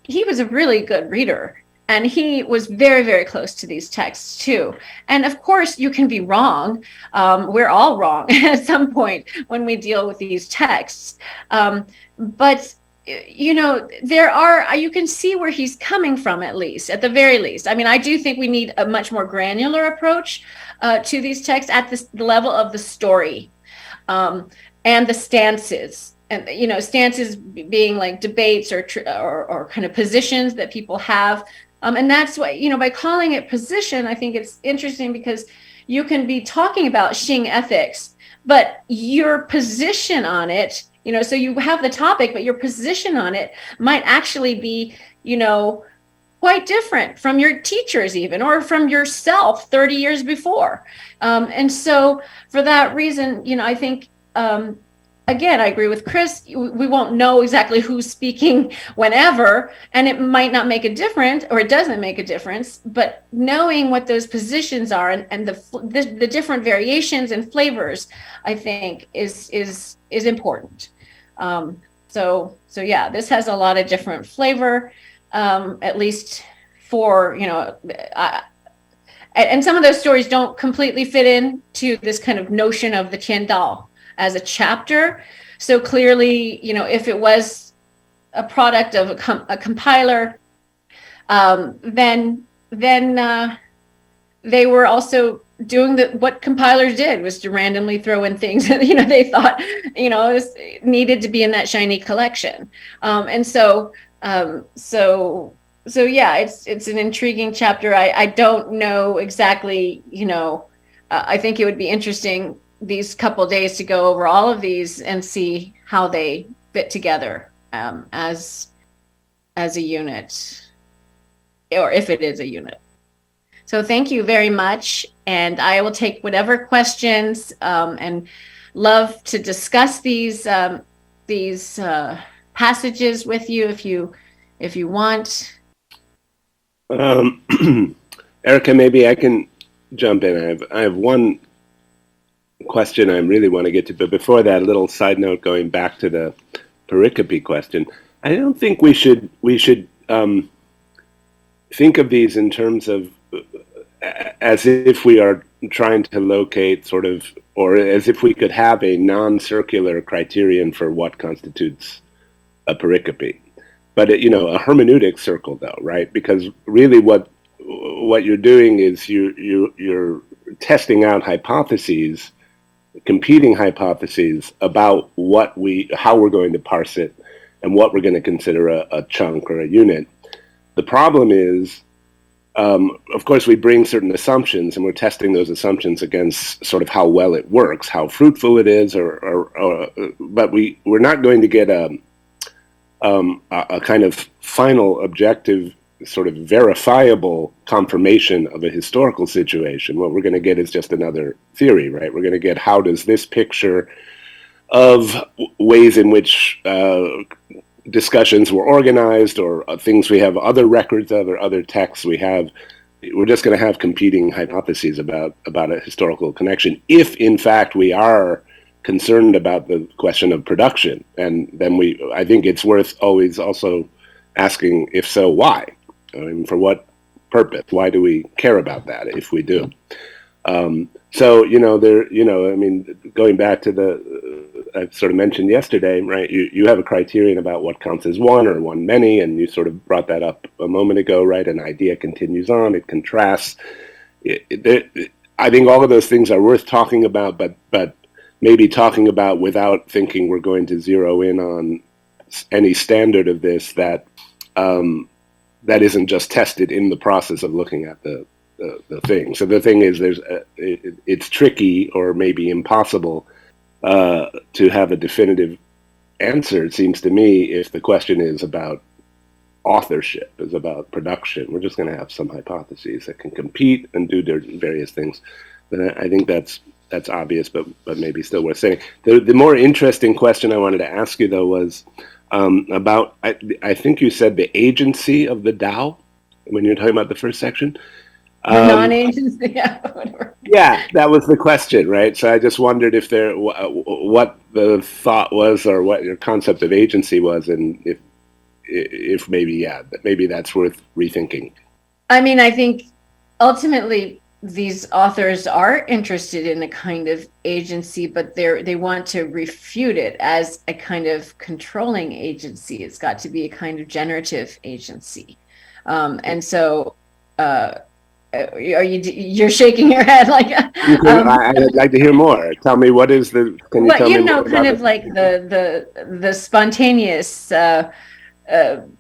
he was a really good reader, and he was very, very close to these texts too. And of course, you can be wrong. We're all wrong at some point when we deal with these texts. But you can see where he's coming from, at the very least. I mean, I do think we need a much more granular approach to these texts at the level of the story and the stances. And stances being like debates or kind of positions that people have, and that's why by calling it position, I think it's interesting because you can be talking about Xing ethics, but your position on it, so you have the topic, but your position on it might actually be, quite different from your teachers even, or from yourself 30 years before. And so for that reason, I think, again, I agree with Chris. We won't know exactly who's speaking whenever, and it might not make a difference, or it doesn't make a difference. But knowing what those positions are and the different variations and flavors, I think is important. So yeah, this has a lot of different flavor, at least for and some of those stories don't completely fit into this kind of notion of the Tiandao as a chapter. So clearly, if it was a product of a compiler, then they were also doing what compilers did, was to randomly throw in things that they thought needed to be in that shiny collection. And so yeah, it's an intriguing chapter. I don't know exactly. I think it would be interesting these couple days to go over all of these and see how they fit together as a unit, or if it is a unit. So thank you very much, and I will take whatever questions and love to discuss these passages with you if you want. Erica, maybe I can jump in. I have one question I really want to get to, but before that, a little side note going back to the pericope question. I don't think we should think of these in terms of as if we are trying to locate sort of, or as if we could have a non-circular criterion for what constitutes a pericope. But a hermeneutic circle, though, right? Because really, what you're doing is you're testing out hypotheses, competing hypotheses about how we're going to parse it, and what we're going to consider a chunk or a unit. The problem is, of course, we bring certain assumptions, and we're testing those assumptions against sort of how well it works, how fruitful it is, but we're not going to get a kind of final objective sort of verifiable confirmation of a historical situation. What we're going to get is just another theory, right? We're going to get, how does this picture of ways in which discussions were organized, or things we have other records of, or other texts we have, we're just going to have competing hypotheses about a historical connection, if in fact we are concerned about the question of production. And then I think it's worth always also asking, if so, why? I mean, for what purpose? Why do we care about that if we do? Going back to I sort of mentioned yesterday, right? You have a criterion about what counts as one or one many, and you sort of brought that up a moment ago, right? An idea continues on, it contrasts. I think all of those things are worth talking about, but maybe talking about without thinking we're going to zero in on any standard of this that isn't just tested in the process of looking at the thing. So the thing is, it's tricky, or maybe impossible, to have a definitive answer, it seems to me, if the question is about authorship, is about production. We're just going to have some hypotheses that can compete and do their various things. But I think that's obvious, but maybe still worth saying. The more interesting question I wanted to ask you, though, was about, I think you said the agency of the Tao. when you're talking about the first section. Non-agency, yeah, whatever. Yeah, that was the question, right? So I just wondered if what the thought was, or what your concept of agency was, and if maybe maybe that's worth rethinking. I mean, I think ultimately these authors are interested in a kind of agency, but they want to refute it as a kind of controlling agency. It's got to be a kind of generative agency, and so. You're shaking your head like I'd like to hear more. Tell me, what is the? Can you well, tell you me know, more kind about of like the spontaneous kind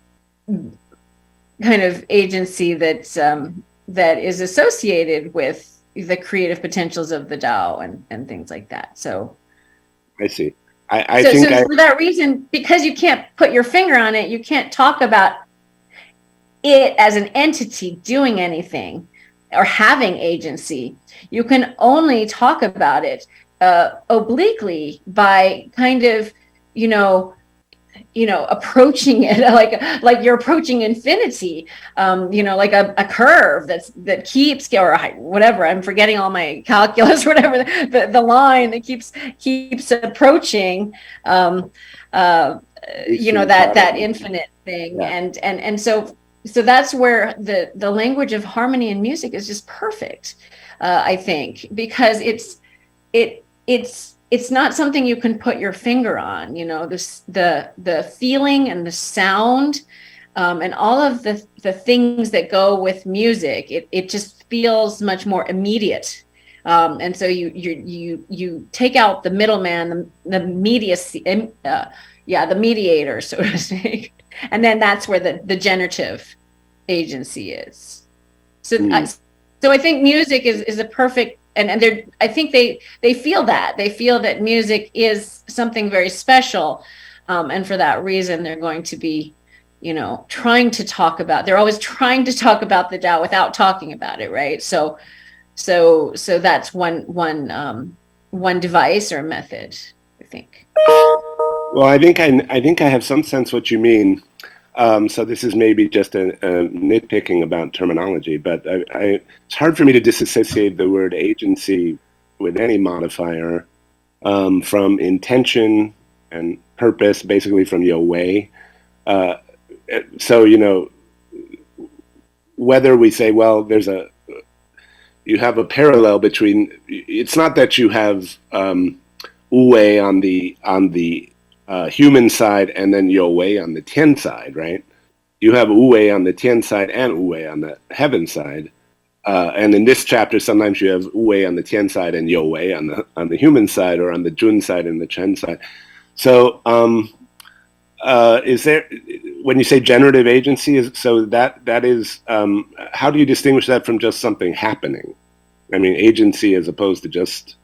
of agency that is associated with the creative potentials of the Dao and things like that. So I see. I think for that reason, because you can't put your finger on it, you can't talk about it as an entity doing anything or having agency. You can only talk about it obliquely by kind of, approaching it like you're approaching infinity, like a curve that keeps, or whatever, I'm forgetting all my calculus, whatever, the line that keeps approaching, that infinite thing. Yeah. And so that's where the language of harmony and music is just perfect, I think, because it's not something you can put your finger on, the feeling and the sound, and all of the things that go with music. It just feels much more immediate, and so you take out the middleman, the mediacy, the mediator, so to speak, and then that's where the generative agency is. So I think music is a perfect. And I think they feel that music is something very special, and for that reason they're going to be, trying to talk about. They're always trying to talk about the Tao without talking about it, right? So that's one device or method, I think. Well, I think I have some sense what you mean. So this is maybe just a nitpicking about terminology, but it's hard for me to disassociate the word agency with any modifier from intention and purpose, basically from your way. So, whether we say, well, you have a parallel between, it's not that you have wu-wei on the human side and then Yo-wei on the Tian side, right? You have wu-wei on the Tian side and wu-wei on the heaven side. And in this chapter, sometimes you have wu-wei on the Tian side and Yo-wei on the human side, or on the Jun side and the Chen side. So is there, when you say generative agency, that is, how do you distinguish that from just something happening? I mean, agency as opposed to just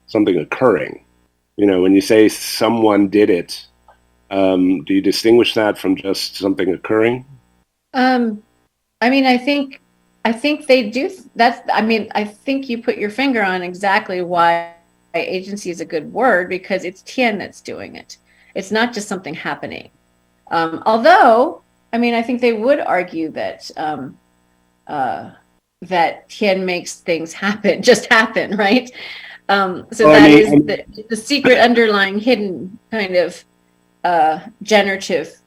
something occurring. When you say someone did it, do you distinguish that from just something occurring? I mean, I think they do. I think you put your finger on exactly why agency is a good word, because it's Tian that's doing it. It's not just something happening. Although, I think they would argue that that Tian makes things happen, right? The secret underlying hidden kind of generative.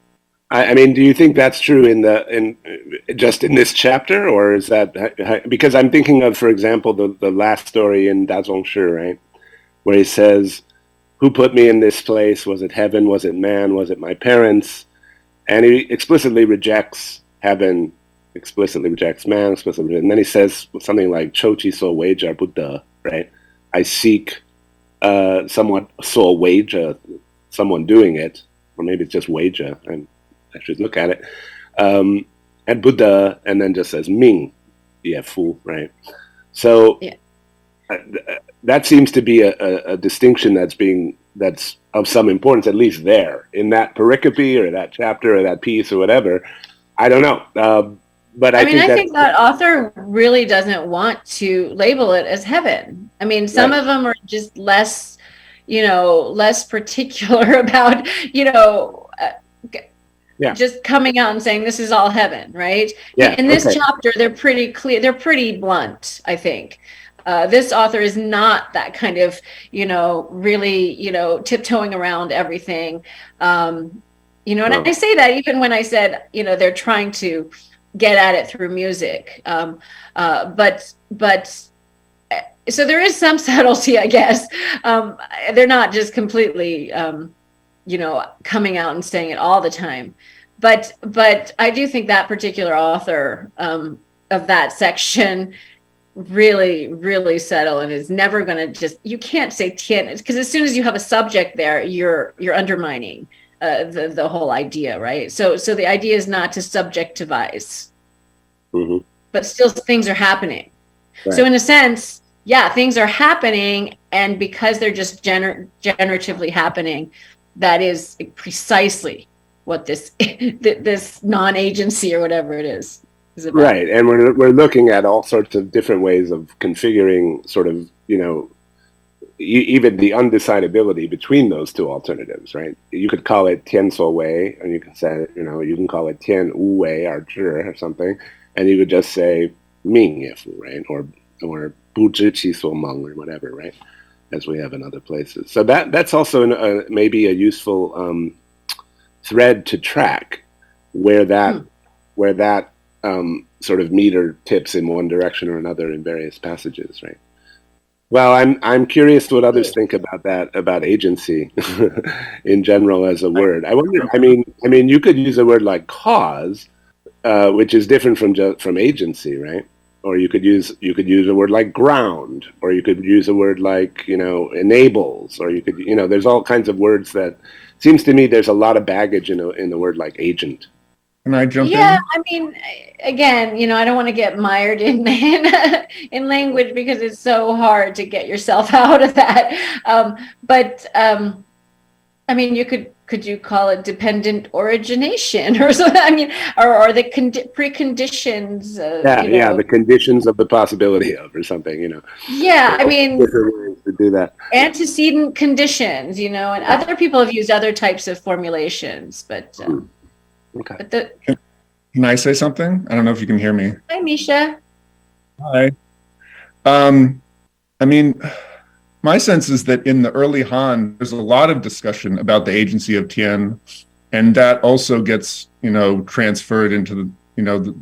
Do you think that's true in just in this chapter, or is that, because I'm thinking of, for example, the last story in Dazhong Shi, right, where he says, "Who put me in this place? Was it heaven? Was it man? Was it my parents?" And he explicitly rejects heaven, explicitly rejects man, and then he says something like "Chou so wei zhe Buddha," right? I seek someone saw wager, someone doing it, or maybe it's just wager, and I should look at it. At Buddha, and then just says Ming, Fu, right? So yeah. That seems to be a distinction that's of some importance, at least there in that pericope or that chapter or that piece or whatever. I don't know. But I think that author really doesn't want to label it as heaven. Some of them are just less particular about, Yeah. just coming out and saying this is all heaven, right? Yeah, In this okay. chapter, they're pretty clear. They're pretty blunt, I think. This author is not that kind of, really, tiptoeing around everything. And Oh. I say that even when I said, they're trying to get at it through music. But so there is some subtlety, I guess. They're not just completely, coming out and saying it all the time. But I do think that particular author of that section really, really settle and is never going to you can't say tian, because as soon as you have a subject there, you're undermining the whole idea, right? So the idea is not to subjectivize, but still things are happening. Right. So in a sense, yeah, things are happening, and because they're just generatively happening, that is precisely what this this non-agency or whatever it is about. Right, and we're looking at all sorts of different ways of configuring sort of, even the undecidability between those two alternatives, right? You could call it tian suo wei, and you can say, you can call it tian wu wei or zhi or something, and you could just say ming ye fu, right? Or bu zhi qi suo meng or whatever, right? As we have in other places. So that's also maybe a useful thread to track where that sort of meter tips in one direction or another in various passages, right? Well, I'm curious what others think about that, about agency in general as a word. I wonder. I mean, you could use a word like cause, which is different from agency, right? Or you could use a word like ground, or you could use a word like enables, or you could there's all kinds of words that seems to me there's a lot of baggage in the word like agent. Can I jump in? Yeah, I mean, again, I don't want to get mired in language because it's so hard to get yourself out of that. But I mean, could you call it dependent origination or something? I mean, or the preconditions. The conditions of the possibility of, or something. Yeah, I mean, different ways to do that. Antecedent conditions, and other people have used other types of formulations, but. Okay. But can I say something? I don't know if you can hear me. Hi, Misha. Hi. I mean, my sense is that in the early Han, there's a lot of discussion about the agency of Tian, and that also gets, transferred into the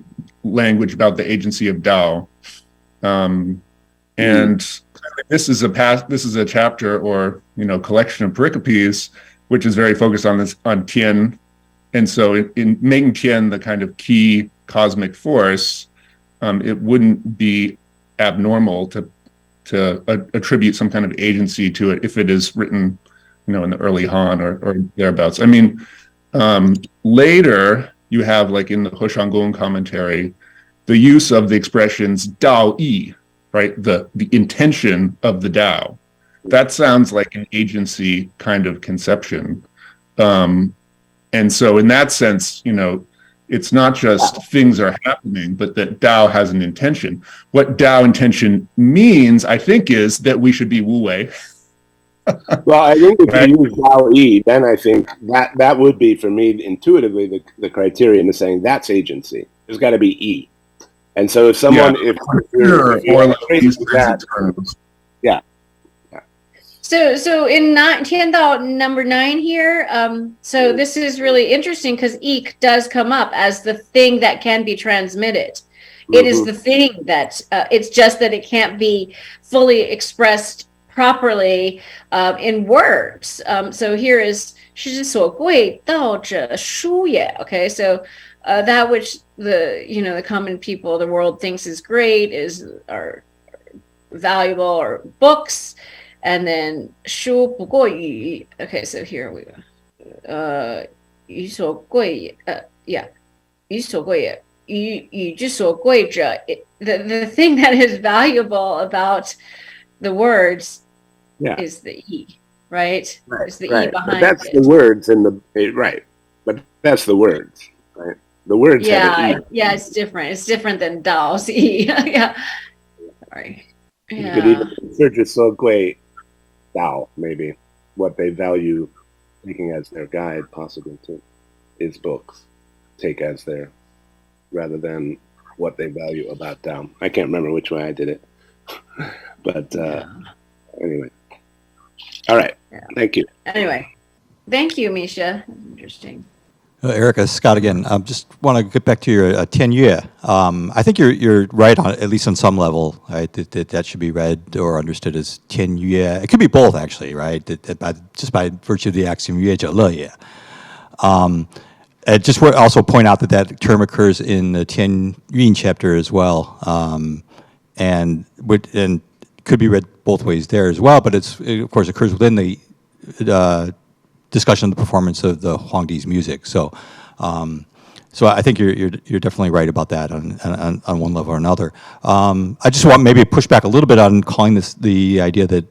language about the agency of Dao. And this is a chapter or collection of pericopes, which is very focused on Tian. And so in making Tian the kind of key cosmic force, it wouldn't be abnormal to attribute some kind of agency to it if it is written, in the early Han or thereabouts. I mean, later you have, like in the Hoshanggong commentary, the use of the expressions Dao Yi, right? The intention of the Dao. That sounds like an agency kind of conception. And so in that sense, it's not just things are happening, but that Dao has an intention. What Dao intention means, I think, is that we should be Wu Wei. Well, I think if you use Dao Yi, then I think that would be, for me, intuitively, the criterion is saying that's agency. There's got to be E. And so if someone, if you're that, yeah. So in Tiandao number 9 here, so this is really interesting because ik does come up as the thing that can be transmitted. It is the thing that it's just that it can't be fully expressed properly in words. So here is 是所贵道者书也. Okay, so that which the common people, the world thinks is great, are valuable, or books. And then 书不过语. Okay, so here we go. 语所贵也, 语所贵也, 语之所贵者. The thing that is valuable about the words is the E, right? It's the E behind but that's it. the words and right. But that's the words, right? The words have an E. Yeah, it's different. It's different than Dao's E. Yeah. Sorry. You could even consider so great Dao, maybe, what they value taking as their guide, possibly, too, is books. take as their, rather than what they value about Tao. I can't remember which way I did it, but anyway. All right. Yeah. Thank you. Anyway, thank you, Misha. Interesting. Erica, Scott again. Just want to get back to your Tianyue. I think you're right on, at least on some level, right? That should be read or understood as Tianyue. It could be both, actually, right? Just by virtue of the axiom Yue Zhe Le Ye. Just also point out that term occurs in the Tian Yun chapter as well, and could be read both ways there as well. But it of course occurs within the discussion of the performance of the Huangdi's music. So I think you're definitely right about that on one level or another. I just want maybe push back a little bit on calling this the idea that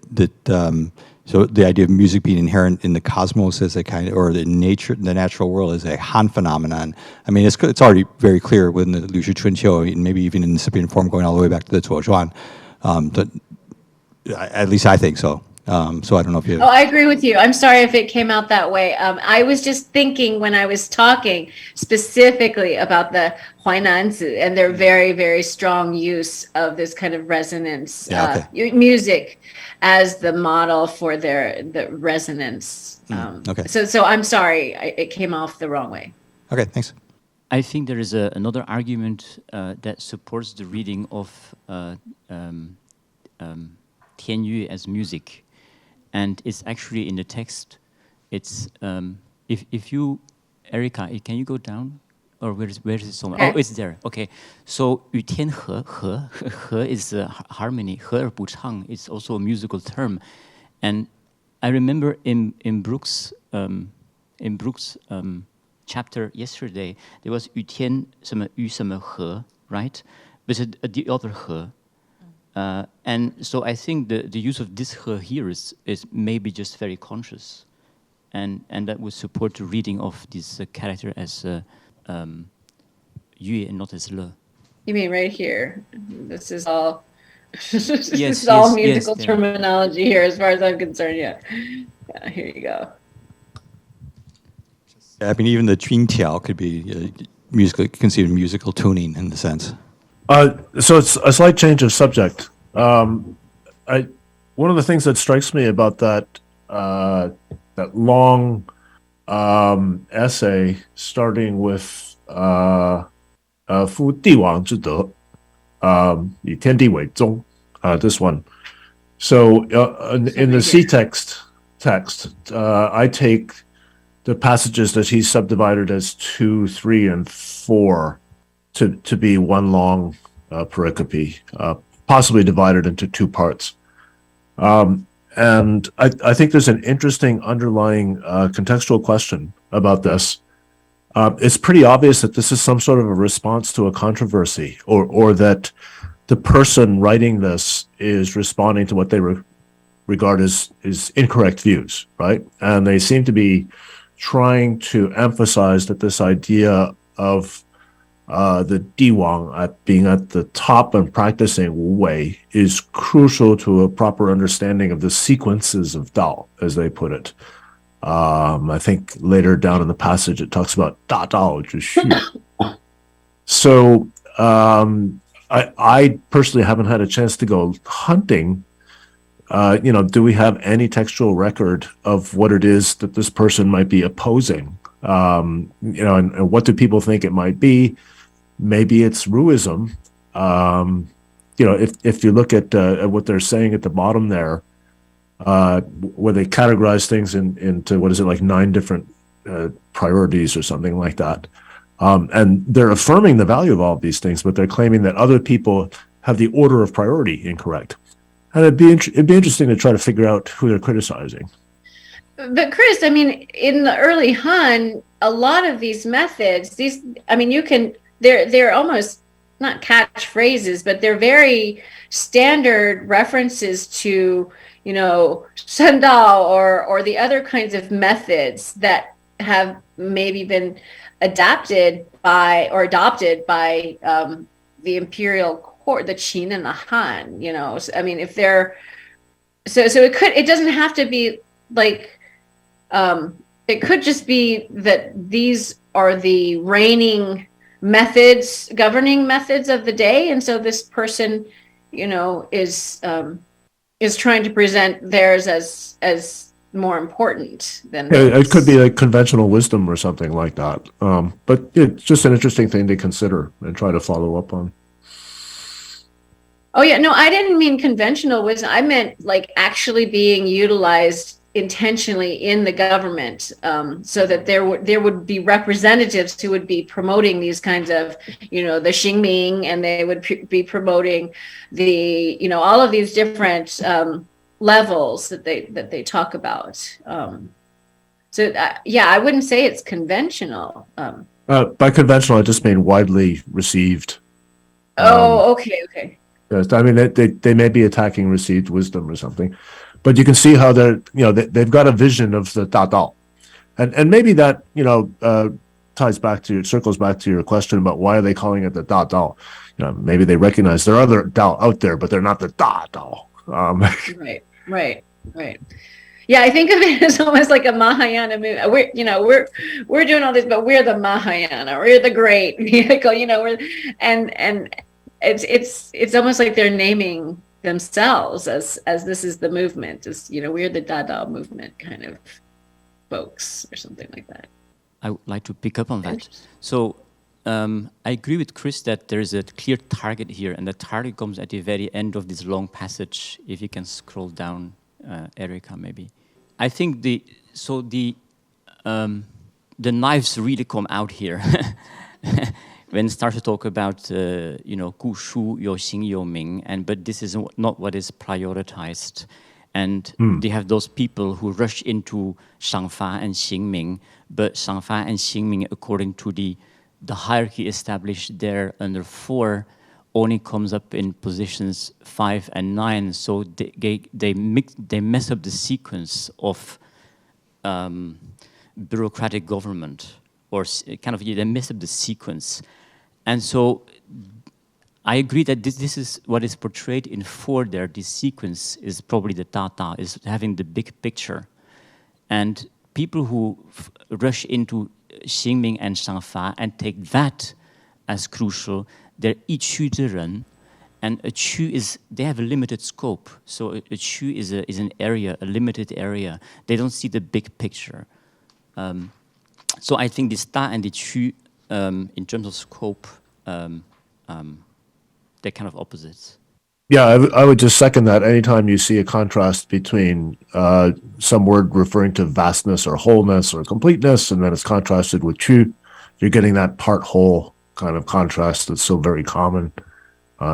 so the idea of music being inherent in the cosmos as a kind of, or the natural world as a Han phenomenon. I mean, it's already very clear within the Liu Shi Chunqiu, and maybe even in incipient form going all the way back to the Zuo Zhuan. At least I think so. So I don't know if you. Oh, I agree with you. I'm sorry if it came out that way. I was just thinking when I was talking specifically about the Huainanzi and their very, very strong use of this kind of resonance music as the model for the resonance. Okay. So I'm sorry, it came off the wrong way. Okay, thanks. I think there is another argument that supports the reading of Tianyue as music. And it's actually in the text. It's if you, Erica, can you go down, or where is it somewhere? Okay. Oh, it's there. Okay. So 雨天和 is harmony. 和而不唱 is also a musical term, and I remember in Brooks' chapter yesterday there was 雨天什么雨什么和 right, but the other 和. And so I think the use of this he here is maybe just very conscious, and that would support the reading of this character as Yue and not as Le. You mean right here? This is all. This Yes, is all yes, musical yes, terminology here, as far as I'm concerned. Yeah, here you go. I mean, even the Qingtiao could be considered musical tuning in the sense. So it's a slight change of subject. One of the things that strikes me about that long essay starting with 夫帝王之德, 以天地为宗, this one. So in the C text, I take the passages that he subdivided as 2, 3, and 4 to be one long pericope, possibly divided into two parts. And I think there's an interesting underlying contextual question about this. It's pretty obvious that this is some sort of a response to a controversy, or that the person writing this is responding to what they regard as incorrect views, right? And they seem to be trying to emphasize that this idea of the Diwang being at the top and practicing Wu Wei is crucial to a proper understanding of the sequences of Dao, as they put it. I think later down in the passage it talks about Da Dao Zhi Xu. So I personally haven't had a chance to go hunting. Do we have any textual record of what it is that this person might be opposing? And what do people think it might be? Maybe it's Ruism. If you look at what they're saying at the bottom there, where they categorize things into what is it, like 9 different priorities or something like that, and they're affirming the value of all of these things, but they're claiming that other people have the order of priority incorrect. And it'd be interesting to try to figure out who they're criticizing. But Chris, I mean, in the early Han, a lot of these methods, they're almost not catchphrases, but they're very standard references to, Shandao or the other kinds of methods that have maybe been adopted by the imperial court, the Qin and the Han. I mean, if they're so it doesn't have to be like it could just be that these are the reigning methods, governing methods of the day, and so this person, is trying to present theirs as more important than It could be like conventional wisdom or something like that. But it's just an interesting thing to consider and try to follow up on. Oh yeah, no, I didn't mean conventional wisdom. I meant like actually being utilized intentionally in the government, so that there would be representatives who would be promoting these kinds of, the Xingming, and they would be promoting the, all of these different levels that they talk about. So I wouldn't say it's conventional. By conventional, I just mean widely received. Okay. Yes, I mean they may be attacking received wisdom or something, but you can see how they've got a vision of the Dao, and maybe that circles back to your question about why are they calling it the Dao. Maybe they recognize there are other Dao out there, but they're not the Dao. Right. Yeah, I think of it as almost like a Mahayana movement. We're doing all this, but we're the Mahayana. We're the great vehicle. And it's almost like they're naming themselves as this is the movement. We're the Dada movement kind of folks or something like that. I would like to pick up on that. So I agree with Chris that there is a clear target here, and the target comes at the very end of this long passage. If you can scroll down, Erica, maybe. I think the knives really come out here when it starts to talk about Gu Shu You Xing You Ming, but this is not what is prioritized. And they have those people who rush into Shangfa and Xingming, but Shangfa and Xingming, according to the hierarchy established there under 4, only comes up in positions 5 and 9. So they mess up the sequence of bureaucratic government, or they mess up the sequence. And so I agree that this is what is portrayed in 4 there. This sequence is probably the Tata, is having the big picture. And people who rush into Xingming and Shangfa and take that as crucial, they're Yiqu zhen, and a Qu they have a limited scope. So a Qu is an area, a limited area. They don't see the big picture. So I think this Ta and the Qu, in terms of scope, they're kind of opposites. Yeah, I would just second that. Anytime you see a contrast between some word referring to vastness or wholeness or completeness, and then it's contrasted with Qu, you're getting that part whole kind of contrast that's so very common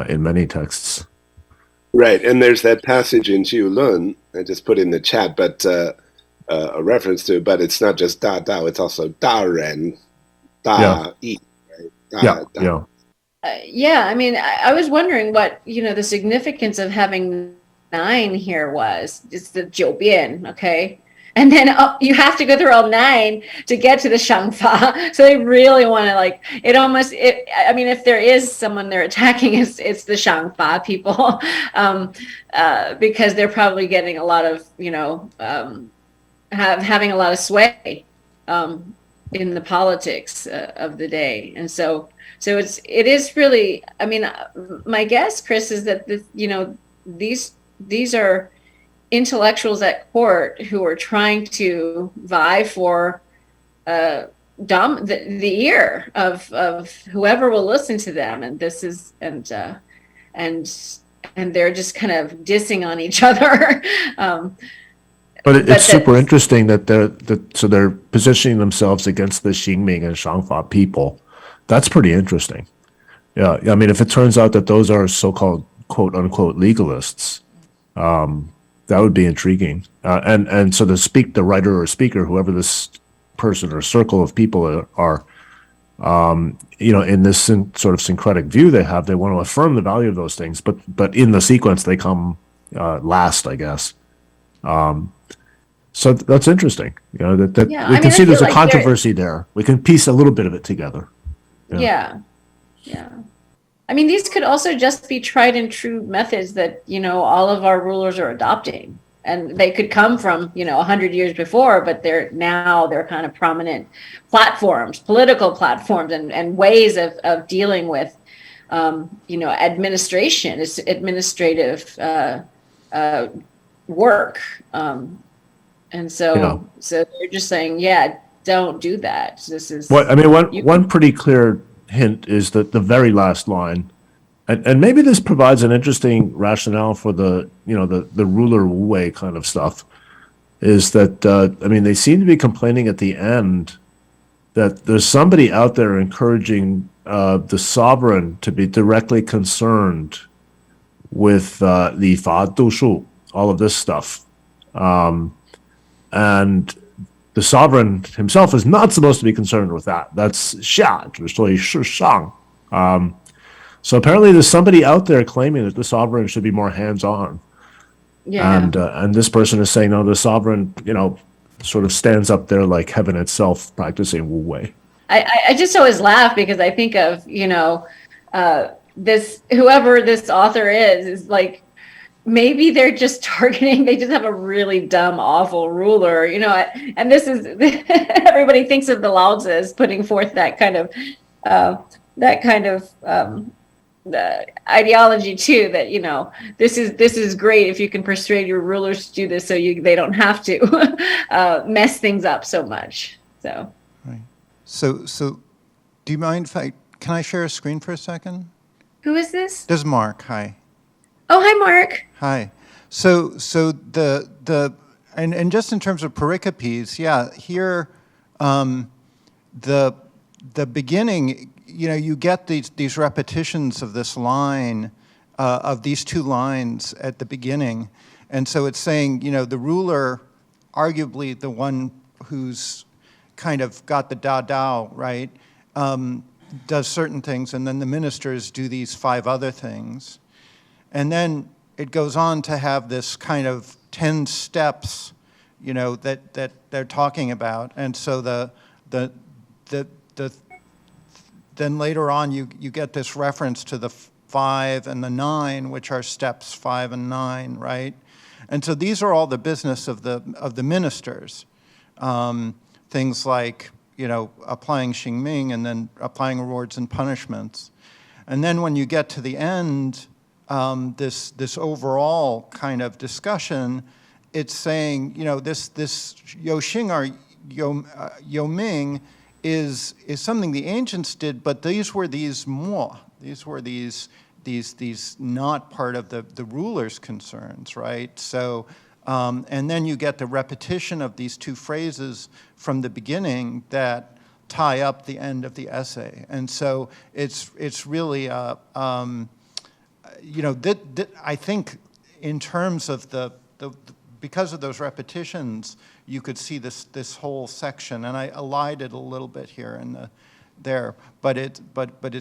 in many texts. Right, and there's that passage in Qiu Lun, I just put in the chat, but a reference to, but it's not just Da Dao, it's also Da Ren, Da Yi. Right? Yeah, I mean, I was wondering what, the significance of having 9 here was. It's the Jiubian, okay? And then you have to go through all 9 to get to the Shangfa. So they really want to if there is someone they're attacking, it's the Shangfa people, because they're probably getting a lot of, having a lot of sway in the politics of the day. And so it is really, I mean, my guess, Chris, is that these are intellectuals at court who are trying to vie for the ear of whoever will listen to them, and this is and they're just kind of dissing on each other. But it's super interesting that they're positioning themselves against the Xingming and Shangfa people. That's pretty interesting. Yeah, I mean, if it turns out that those are so-called quote unquote legalists, that would be intriguing. And so the writer or speaker, whoever this person or circle of people are, in this sort of syncretic view they have, they want to affirm the value of those things, but in the sequence they come last, I guess. So that's interesting. We can see there's a controversy there. We can piece a little bit of it together. Yeah. I mean, these could also just be tried and true methods that, all of our rulers are adopting. and they could come from 100 years before, but they're kind of prominent platforms, political platforms, and ways of dealing with administration, it's administrative work, and so they're just saying, yeah, don't do that. This is What I mean, one pretty clear hint is that the very last line, and maybe this provides an interesting rationale for the ruler Wu Wei kind of stuff, is that I mean, they seem to be complaining at the end that there's somebody out there encouraging the sovereign to be directly concerned with the fa du shu, all of this stuff, and the sovereign himself is not supposed to be concerned with that. That's xia, 所以是上. So apparently there's somebody out there claiming that the sovereign should be more hands-on. Yeah. And this person is saying, no, the sovereign, sort of stands up there like heaven itself practicing Wu Wei. I just always laugh because I think of, this, whoever this author is like, maybe they're just targeting, they just have a really dumb, awful ruler, and this is, everybody thinks of the Lao Tzu as putting forth that kind of ideology too, that, this is great if you can persuade your rulers to do this so they don't have to mess things up so much. So. Right. So do you mind if can I share a screen for a second? Who is this? This is Mark. Hi. Oh, hi, Mark. Hi. So and just in terms of pericopes, yeah, here, the beginning, you get these repetitions of this line, of these two lines at the beginning, and so it's saying, the ruler, arguably the one who's kind of got the Tiandao, right, does certain things, and then the ministers do these 5 other things. And then it goes on to have this kind of 10 steps, that they're talking about. And so then later on you get this reference to the 5 and the 9, which are steps 5 and 9, right? And so these are all the business of the ministers. Things like, applying Xingming and then applying rewards and punishments. And then when you get to the end, this overall kind of discussion, it's saying, this Yoxing or Yoming is something the ancients did, but these were these mo. These were these not part of the ruler's concerns, right? So, and then you get the repetition of these 2 phrases from the beginning that tie up the end of the essay, and so it's really I think in terms of the because of those repetitions, you could see this whole section, and I elided a little bit here and there, but it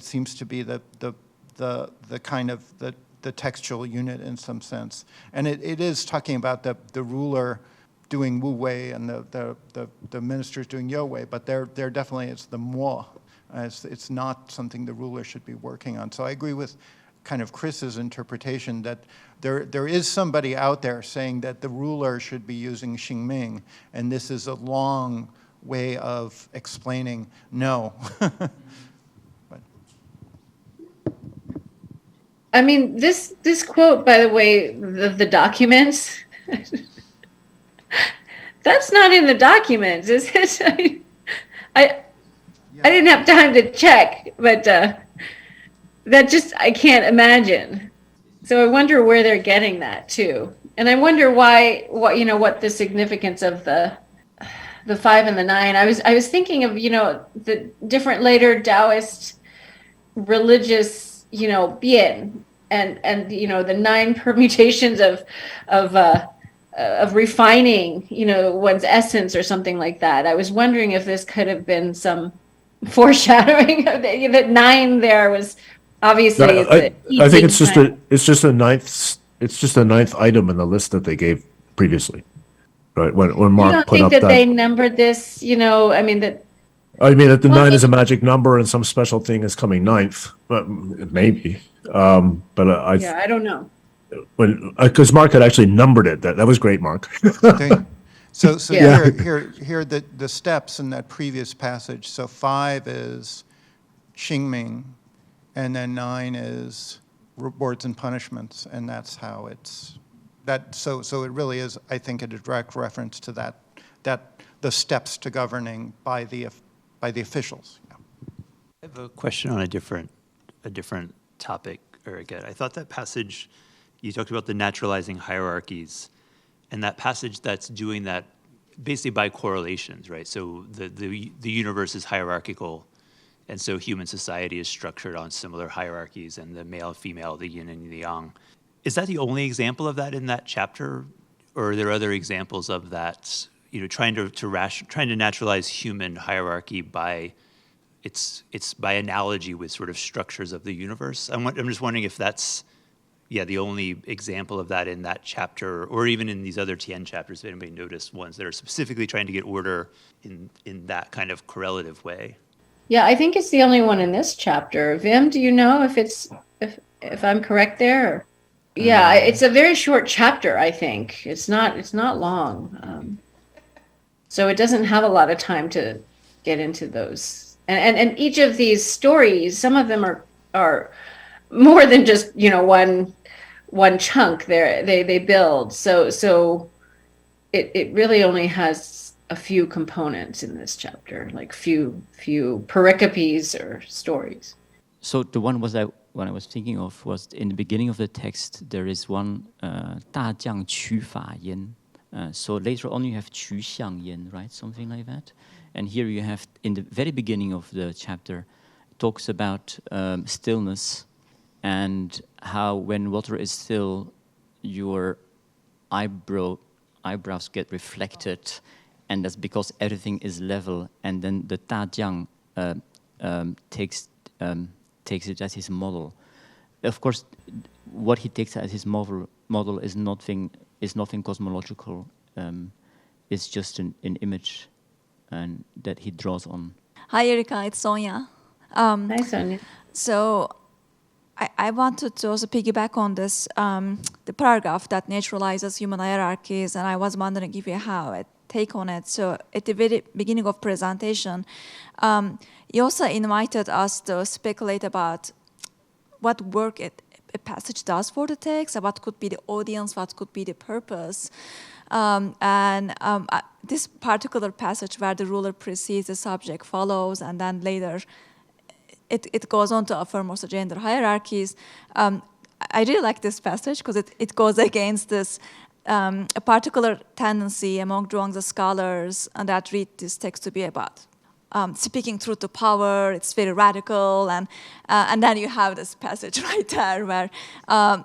seems to be the kind of the textual unit in some sense, and it is talking about the ruler doing Wu Wei and the ministers doing Yo Wei, but they're definitely, it's the mo. It's not something the ruler should be working on. So I agree with kind of Chris's interpretation that there is somebody out there saying that the ruler should be using Xingming, and this is a long way of explaining no. But. I mean, this quote, by the way, the documents, that's not in the documents, is it? I didn't have time to check, but that just, I can't imagine. So I wonder where they're getting that too. And I wonder what the significance of the 5 and the 9. I was thinking of, the different later Taoist religious, bien and the 9 permutations of refining, one's essence or something like that. I was wondering if this could have been some foreshadowing of that 9 there was obviously. I think it's just a ninth item in the list that they gave previously, right? When Mark put up that they numbered this, I mean that. I mean that the 9 is a magic number and some special thing is coming 9th, but maybe. But I don't know. because Mark had actually numbered it. That was great, Mark. So Yeah. here the steps in that previous passage. So 5 is Xingming, and then 9 is rewards and punishments, and that's how it's that. So it really is, I think, a direct reference to that the steps to governing by the officials. Yeah. I have a question on a different topic, Erica. I thought that passage, you talked about the naturalizing hierarchies, and that passage that's doing that basically by correlations, right? So the universe is hierarchical, and so human society is structured on similar hierarchies, and the male, female, the yin and the yang. Is that the only example of that in that chapter, or are there other examples of that? You know, trying to naturalize human hierarchy by it's by analogy with sort of structures of the universe. I'm just wondering if that's the only example of that in that chapter, or even in these other Tien chapters, if anybody noticed ones that are specifically trying to get order in that kind of correlative way. Yeah, I think it's the only one in this chapter. Vim, do you know if I'm correct there? Yeah, it's a very short chapter, I think. It's not long. So it doesn't have a lot of time to get into those. And each of these stories, some of them are more than just, one chunk there they build. So it really only has a few components in this chapter, like few pericopes or stories. So the one what I was thinking of was in the beginning of the text, there is one 大将取法焉. So later on you have 取相焉, right? Something like that. And here you have, in the very beginning of the chapter, talks about stillness and how when water is still, your eyebrows get reflected, and that's because everything is level. And then the 大将 takes it as his model. Of course, what he takes as his model is nothing cosmological. It's just an image and that he draws on. Hi, Erika. It's Sonia. Hi, Sonia. So I wanted to also piggyback on this, the paragraph that naturalizes human hierarchies, and I was wondering if you have a take on it. So at the very beginning of presentation, you also invited us to speculate about what work a passage does for the text, what could be the audience, what could be the purpose. This particular passage where the ruler precedes, the subject follows, and then later it goes on to affirm also gender hierarchies. I really like this passage because it goes against this a particular tendency among Zhuangzi scholars and that read this text to be about speaking truth to power. It's very radical, and then you have this passage right there where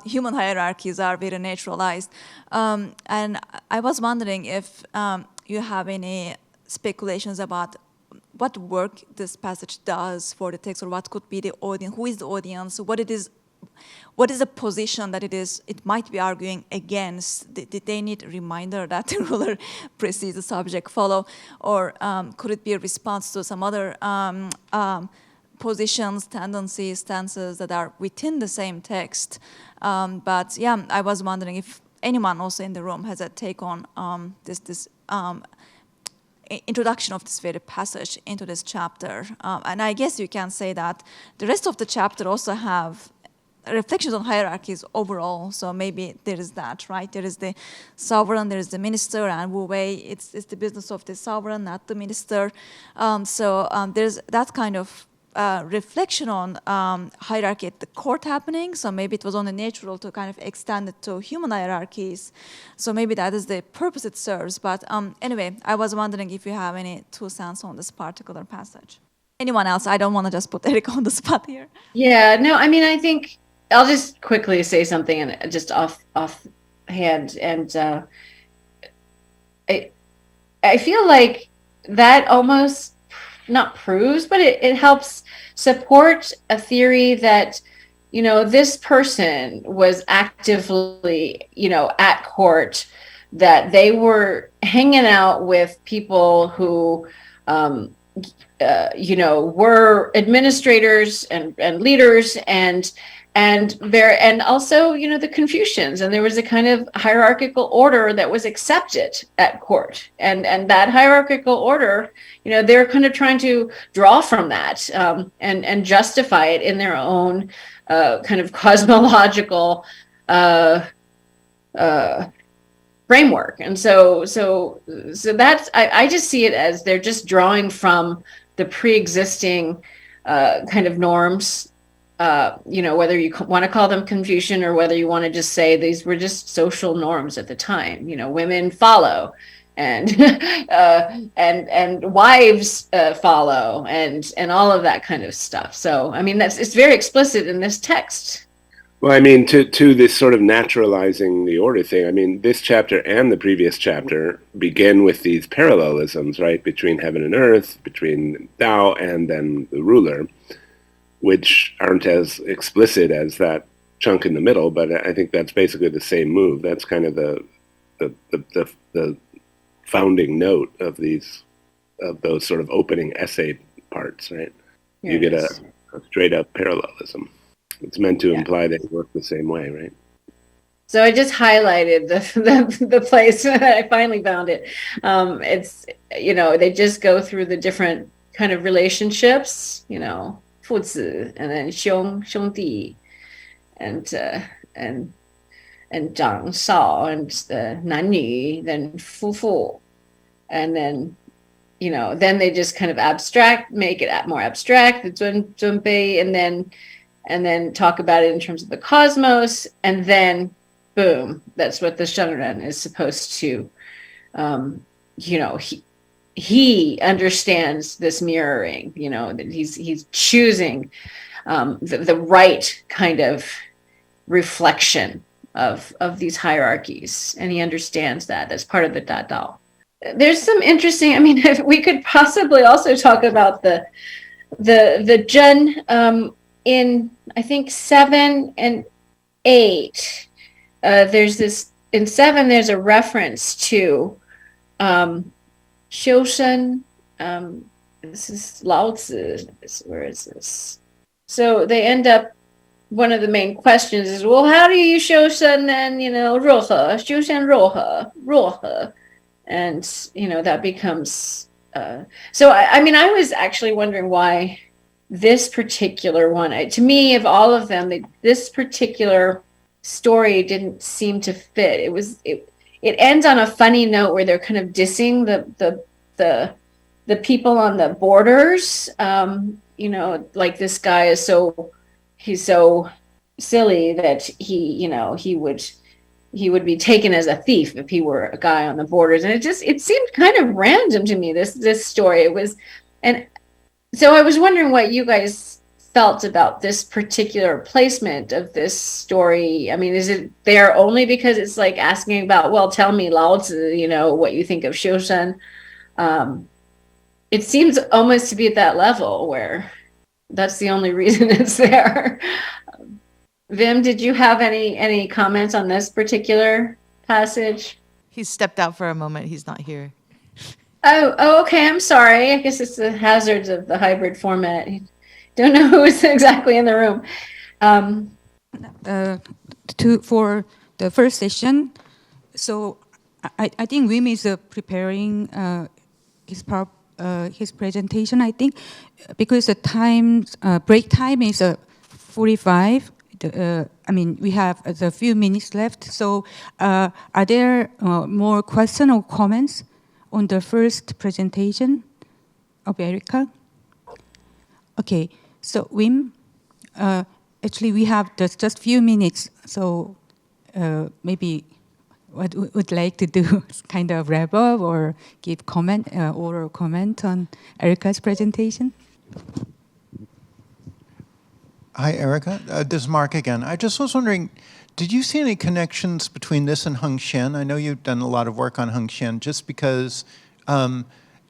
human hierarchies are very naturalized. And I was wondering if you have any speculations about what work this passage does for the text, or what could be the audience, who is the audience, what is the position that it might be arguing against? Did they need a reminder that the ruler precedes the subject follow, or could it be a response to some other positions, tendencies, stances that are within the same text? But yeah, I was wondering if anyone also in the room has a take on this introduction of this very passage into this chapter. And I guess you can say that the rest of the chapter also have reflections on hierarchies overall. So maybe there is that, right? There is the sovereign, there is the minister, and Wu Wei, it's the business of the sovereign, not the minister. So there's that kind of reflection on hierarchy at the court happening. So maybe it was only natural to kind of extend it to human hierarchies. So maybe that is the purpose it serves. But anyway, I was wondering if you have any 2 cents on this particular passage. Anyone else? I don't want to just put Eric on the spot here. Yeah, no, I mean, I think I'll just quickly say something and just offhand. And I feel like that almost not proves, but it helps support a theory that, this person was actively, at court, that they were hanging out with people who, were administrators and leaders, and and also, you know, the Confucians, and there was a kind of hierarchical order that was accepted at court, and that hierarchical order, you know, they're kind of trying to draw from that, and justify it in their own kind of cosmological framework. And so that's, I just see it as they're just drawing from the pre-existing kind of norms, you know, whether you want to call them Confucian or whether you want to just say these were just social norms at the time. You know, women follow, and and wives follow, and all of that kind of stuff. So I mean, it's very explicit in this text. Well, I mean, to this sort of naturalizing the order thing, I mean, this chapter and the previous chapter begin with these parallelisms, right, between heaven and earth, between Tao and then the ruler, which aren't as explicit as that chunk in the middle, but I think that's basically the same move. That's kind of the founding note of those sort of opening essay parts, right? Yeah, you get a straight up parallelism. It's meant to imply they work the same way, right? So I just highlighted the place. I finally found it. It's, you know, they just go through the different kind of relationships, you know, 父子, and then 兄弟, and 长少, and 男女, then 夫妇, and then, you know, then they just kind of make it more abstract, the 尊卑, and then talk about it in terms of the cosmos, and then boom, that's what the Shengren is supposed to, you know, he understands this mirroring, you know, that he's choosing the right kind of reflection of these hierarchies, and he understands that. That's part of the Dadao. There's some interesting, I mean, we could possibly also talk about the Zhen, in, I think, 7 and 8, there's this, in 7, there's a reference to Xiushen. This is Lao Tzu. Where is this? So they end up, one of the main questions is, well, how do you Xiushen then, you know, 若何, Xiushen 若何, and, you know, that becomes, so I mean, I was actually wondering why this particular one, to me, of all of them, this particular story didn't seem to fit. It ends on a funny note where they're kind of dissing the people on the borders. You know, like this guy is he's so silly that he would be taken as a thief if he were a guy on the borders, and it seemed kind of random to me. This story, it was, and so I was wondering what you guys felt about this particular placement of this story. I mean, is it there only because it's like asking about, well, tell me, Lao Tzu, you know, what you think of Xiushen? It seems almost to be at that level where that's the only reason it's there. Vim, did you have any comments on this particular passage? He stepped out for a moment. He's not here. Oh, okay. I'm sorry. I guess it's the hazards of the hybrid format. Don't know who is exactly in the room. For the first session, so I think Wim is preparing his presentation, I think, because the time break time is 45. I mean, we have a few minutes left. So are there more questions or comments on the first presentation of Erica? Okay, so Wim, actually we have just few minutes, so maybe what would like to do kind of wrap up or give oral comment on Erica's presentation? Hi, Erica. This is Mark again. I just was wondering, did you see any connections between this and Heng Xian? I know you've done a lot of work on Heng Xian, just because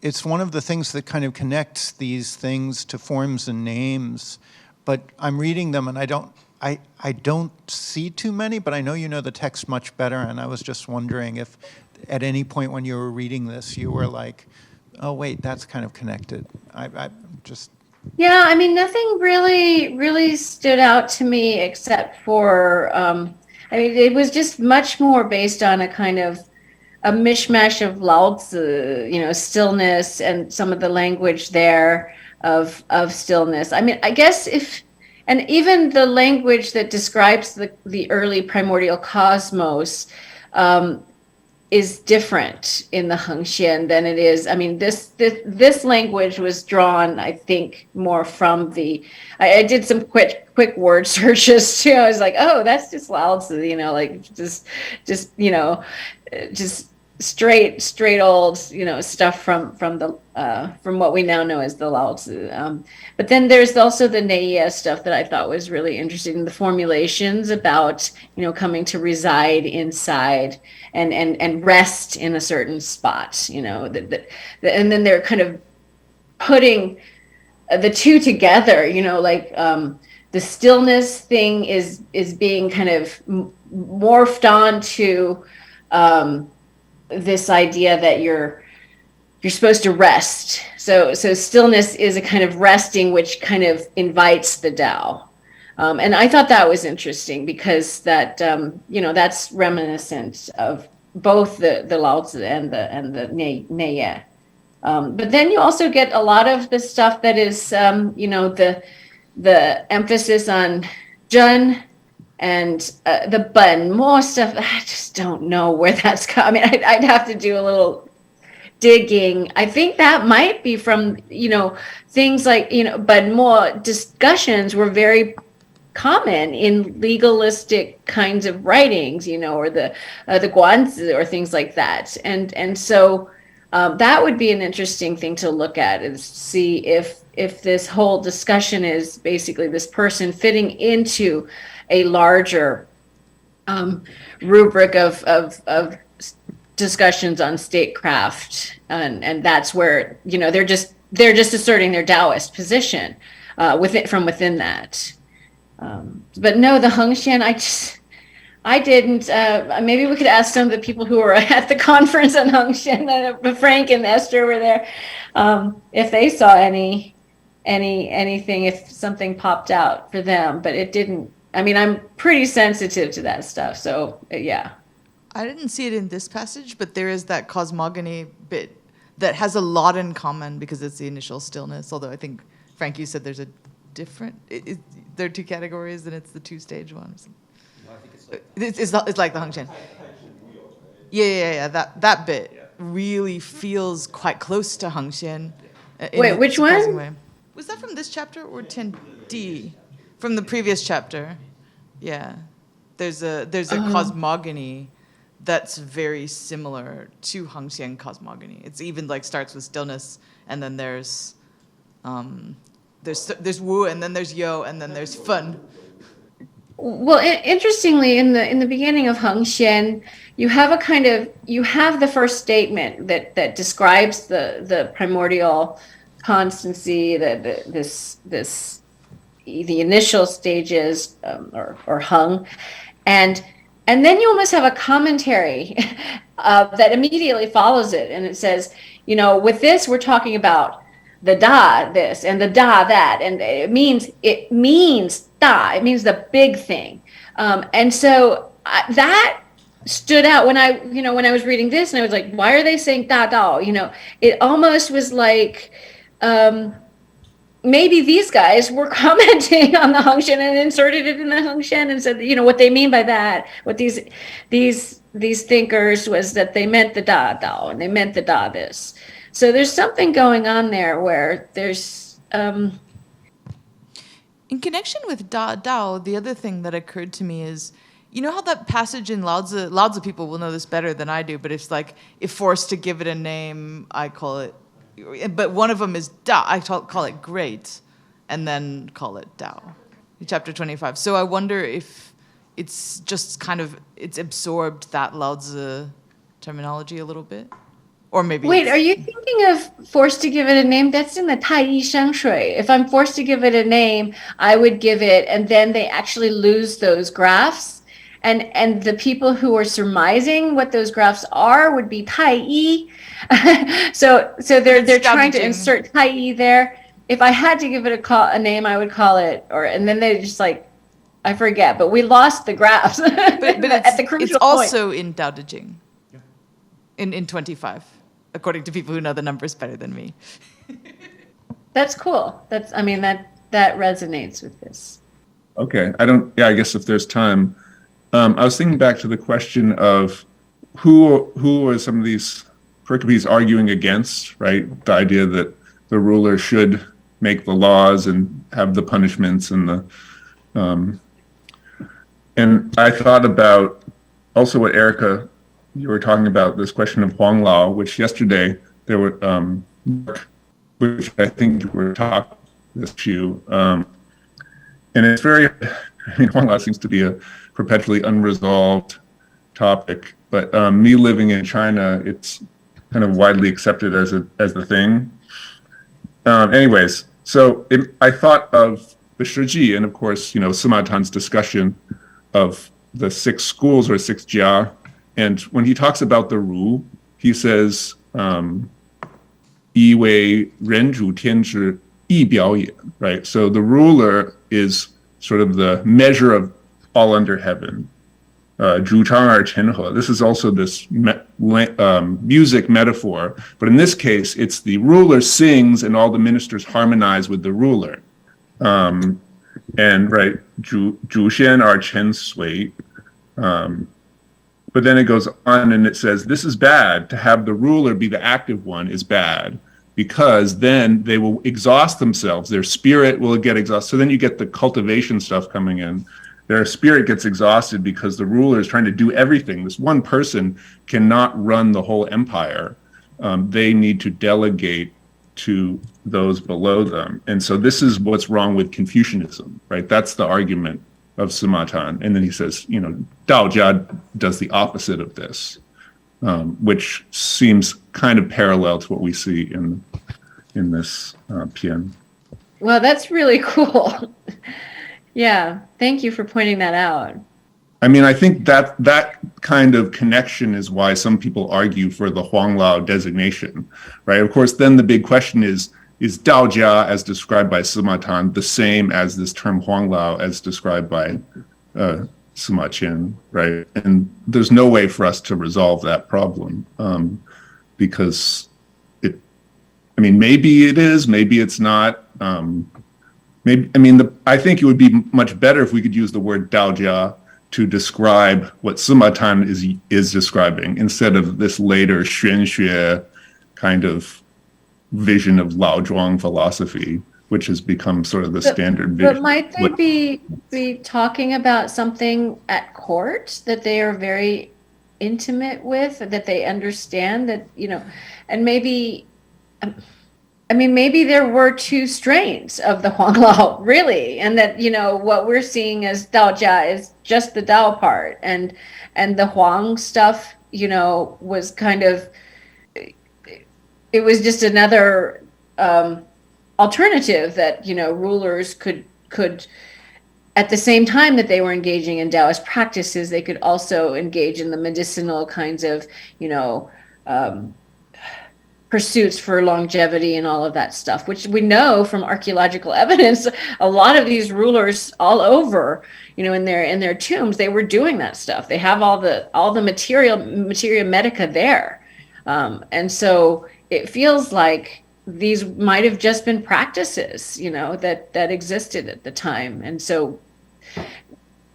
it's one of the things that kind of connects these things to forms and names. But I'm reading them, and I don't see too many, but I know you know the text much better, and I was just wondering if at any point when you were reading this, you were like, oh, wait, that's kind of connected. I just Yeah, I mean, nothing really stood out to me except for, I mean, it was just much more based on a kind of a mishmash of Lao Tzu, stillness and some of the language there of stillness. I mean, I guess and even the language that describes the early primordial cosmos, is different in the Hengxian than it is. I mean, this language was drawn, I think, more from I did some quick word searches too. I was like, oh, that's just Lao Tzu, like just just straight old stuff from what we now know as the Lao Tzu. But then there's also the Neiya stuff that I thought was really interesting. The formulations about coming to reside inside and rest in a certain spot. And then they're kind of putting the two together. Like the stillness thing is being kind of morphed onto this idea that you're supposed to rest. So stillness is a kind of resting, which kind of invites the Tao. And I thought that was interesting because that that's reminiscent of both the Lao Tzu and the Neiye. But then you also get a lot of the stuff that is the emphasis on Zhen and the Ben Mo stuff. I just don't know where that's coming. I mean, I'd have to do a little digging. I think that might be from things like Ben Mo discussions were very common in legalistic kinds of writings, or the Guanzi or things like that, and so that would be an interesting thing to look at and see if this whole discussion is basically this person fitting into a larger rubric of discussions on statecraft, and that's where they're just asserting their Taoist position from within that. But no, the Hengxian, I didn't. Maybe we could ask some of the people who were at the conference on Hengxian, Frank and Esther were there, if they saw anything, if something popped out for them. But it didn't. I mean, I'm pretty sensitive to that stuff, so yeah. I didn't see it in this passage, but there is that cosmogony bit that has a lot in common because it's the initial stillness. Although I think, Frank, you said there's a different. There are two categories, and it's the two-stage one. No, I think it's like the Hengxian. Yeah. That bit really feels quite close to Hengxian. Wait, which one? Way. Was that from this chapter or Tiandao? From the previous chapter. Yeah. There's a cosmogony that's very similar to Hengxian cosmogony. It's even like starts with stillness, and then there's Wu, and then there's Yo, and then there's Fun. Well, interestingly, in the beginning of Hengxian, you have the first statement that describes the primordial constancy, the initial stages, or Heng, and then you almost have a commentary that immediately follows it, and it says, with this we're talking about the Da this and the Da that, and it means Da. It means the big thing, and so that stood out when I was reading this, and I was like, why are they saying Da Dao? It almost was like. Maybe these guys were commenting on the Hengxian and inserted it in the Hengxian and said, what they mean by that, what these thinkers was that they meant the Da Dao and they meant the Da this. So there's something going on there where there's. In connection with Da Dao, the other thing that occurred to me is, how that passage in Lao Tzu people will know this better than I do, but it's like, if forced to give it a name, I call it. But one of them is Da. I call it great, and then call it Dao. Chapter 25. So I wonder if it's just it's absorbed that Lao Tzu terminology a little bit, or maybe. Wait, are you thinking of forced to give it a name? That's in the Tai Yi Sheng Shui. If I'm forced to give it a name, I would give it, and then they actually lose those graphs. And the people who are surmising what those graphs are would be Tai Yi. So they're trying to insert Tai Yi there. if I had to give it a name, I would call it, and then they just like, I forget, but we lost the graphs But at the crucial it's point. also in Dao De Jing. In 25, according to people who know the numbers better than me. That's cool. That resonates with this. Okay, I guess if there's time, I was thinking back to the question of who are some of these pericopes arguing against, right? The idea that the ruler should make the laws and have the punishments and and I thought about also what Erica, you were talking about, this question of Huang Lao, which yesterday there were, which I think you were talking this issue. And it's Huang Lao seems to be a perpetually unresolved topic, but me living in China, it's kind of widely accepted as the thing. Anyways, so I thought of the Shiji, and of course, Sima Tan's discussion of the 6 schools or 6 jia. And when he talks about the Ru, he says, 一为人主天之一表也, right? So the ruler is sort of the measure of all under heaven. 主张而成和. This is also this music metaphor, but in this case, it's the ruler sings and all the ministers harmonize with the ruler. And right, 主先而成随. But then it goes on and it says, this is bad. To have the ruler be the active one is bad, because then they will exhaust themselves. Their spirit will get exhausted. So then you get the cultivation stuff coming in. Their spirit gets exhausted because the ruler is trying to do everything. This one person cannot run the whole empire. They need to delegate to those below them. And so this is what's wrong with Confucianism, right? That's the argument of Sima Tan. And then he says, Dao Jia does the opposite of this, which seems kind of parallel to what we see in this pian. Well, that's really cool. Yeah, thank you for pointing that out. I think that kind of connection is why some people argue for the Huang Lao designation, right? Of course, then the big question is Dao Jia, as described by Sima Tan, the same as this term Huang Lao as described by Sima Qian, right? And there's no way for us to resolve that problem because maybe it is, maybe it's not. I think it would be much better if we could use the word Dao Jia to describe what Sima Tan is describing instead of this later Xuan Xue kind of vision of Lao Zhuang philosophy, which has become sort of the standard vision. But might they be talking about something at court that they are very intimate with, that they understand, that, and maybe, maybe there were 2 strains of the Huang Lao, really, and that, what we're seeing as Dao Jia is just the Dao part, and the Huang stuff, was kind of, it was just another alternative that, rulers could, at the same time that they were engaging in Taoist practices, they could also engage in the medicinal kinds of, pursuits for longevity and all of that stuff, which we know from archaeological evidence. A lot of these rulers all over, in their tombs, they were doing that stuff. They have all the materia medica there, and so it feels like these might have just been practices, that existed at the time. And so,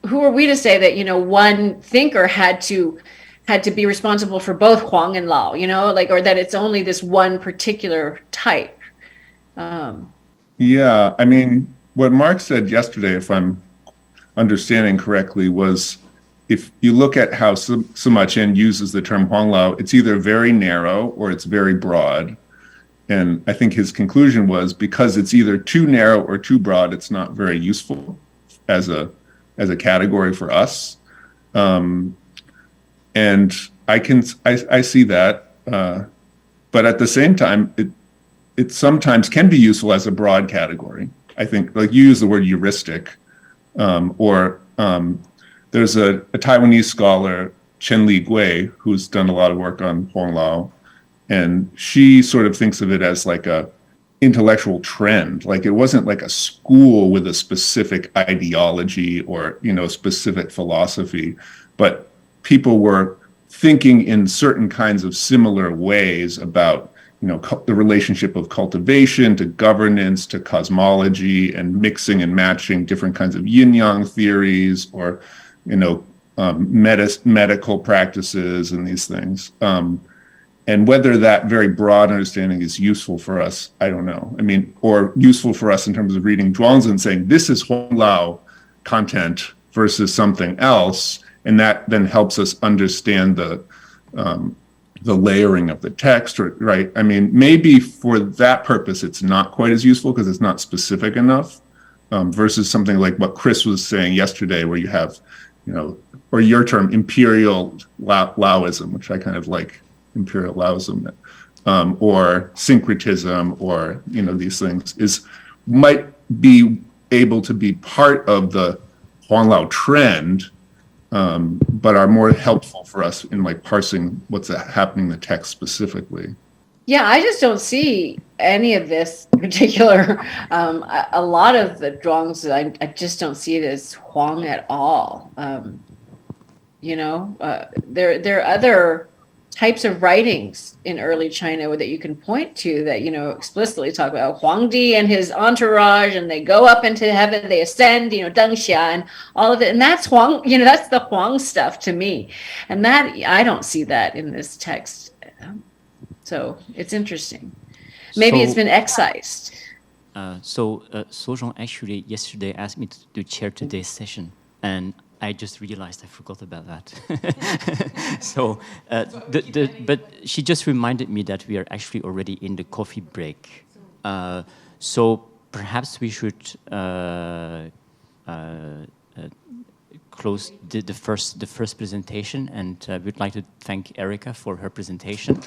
who are we to say that one thinker had to be responsible for both Huang and Lao, or that it's only this one particular type. Yeah, what Mark said yesterday, if I'm understanding correctly, was if you look at how Sima Qian uses the term Huang Lao, it's either very narrow or it's very broad. And I think his conclusion was because it's either too narrow or too broad, it's not very useful as a category for us. And I see that, but at the same time, it sometimes can be useful as a broad category. I think, like you use the word heuristic, or there's a Taiwanese scholar, Chen Li Gui, who's done a lot of work on Huang Lao, and she sort of thinks of it as like a intellectual trend. Like it wasn't like a school with a specific ideology or, you know, specific philosophy, but people were thinking in certain kinds of similar ways about, you know, the relationship of cultivation to governance to cosmology, and mixing and matching different kinds of yin-yang theories, or, you know, medical practices and these things. And whether that very broad understanding is useful for us, I don't know. I mean, or useful for us in terms of reading Zhuangzi and saying, this is Huanglao content versus something else, and that then helps us understand the layering of the text, right? I mean, maybe for that purpose, it's not quite as useful because it's not specific enough, versus something like what Chris was saying yesterday, where you have, you know, or your term, imperial Laoism, which I kind of like, imperial Laoism, or syncretism, or, you know, these things might be able to be part of the Huanglao trend, but are more helpful for us in like parsing what's happening in the text specifically. Yeah, I just don't see any of this particular. A lot of the Zhuangzi, I just don't see it as Huang at all. You know, there are other types of writings in early China that you can point to that, you know, explicitly talk about Huangdi and his entourage, and they go up into heaven, they ascend, you know, Dengxia and all of it. And that's Huang, you know, that's the Huang stuff to me. And that, I don't see that in this text. So it's interesting. Maybe it's been excised. So Sojong actually yesterday asked me to chair today's session, and I just realized I forgot about that. So, but she just reminded me that we are actually already in the coffee break. So perhaps we should close the first presentation, and we'd like to thank Erica for her presentation.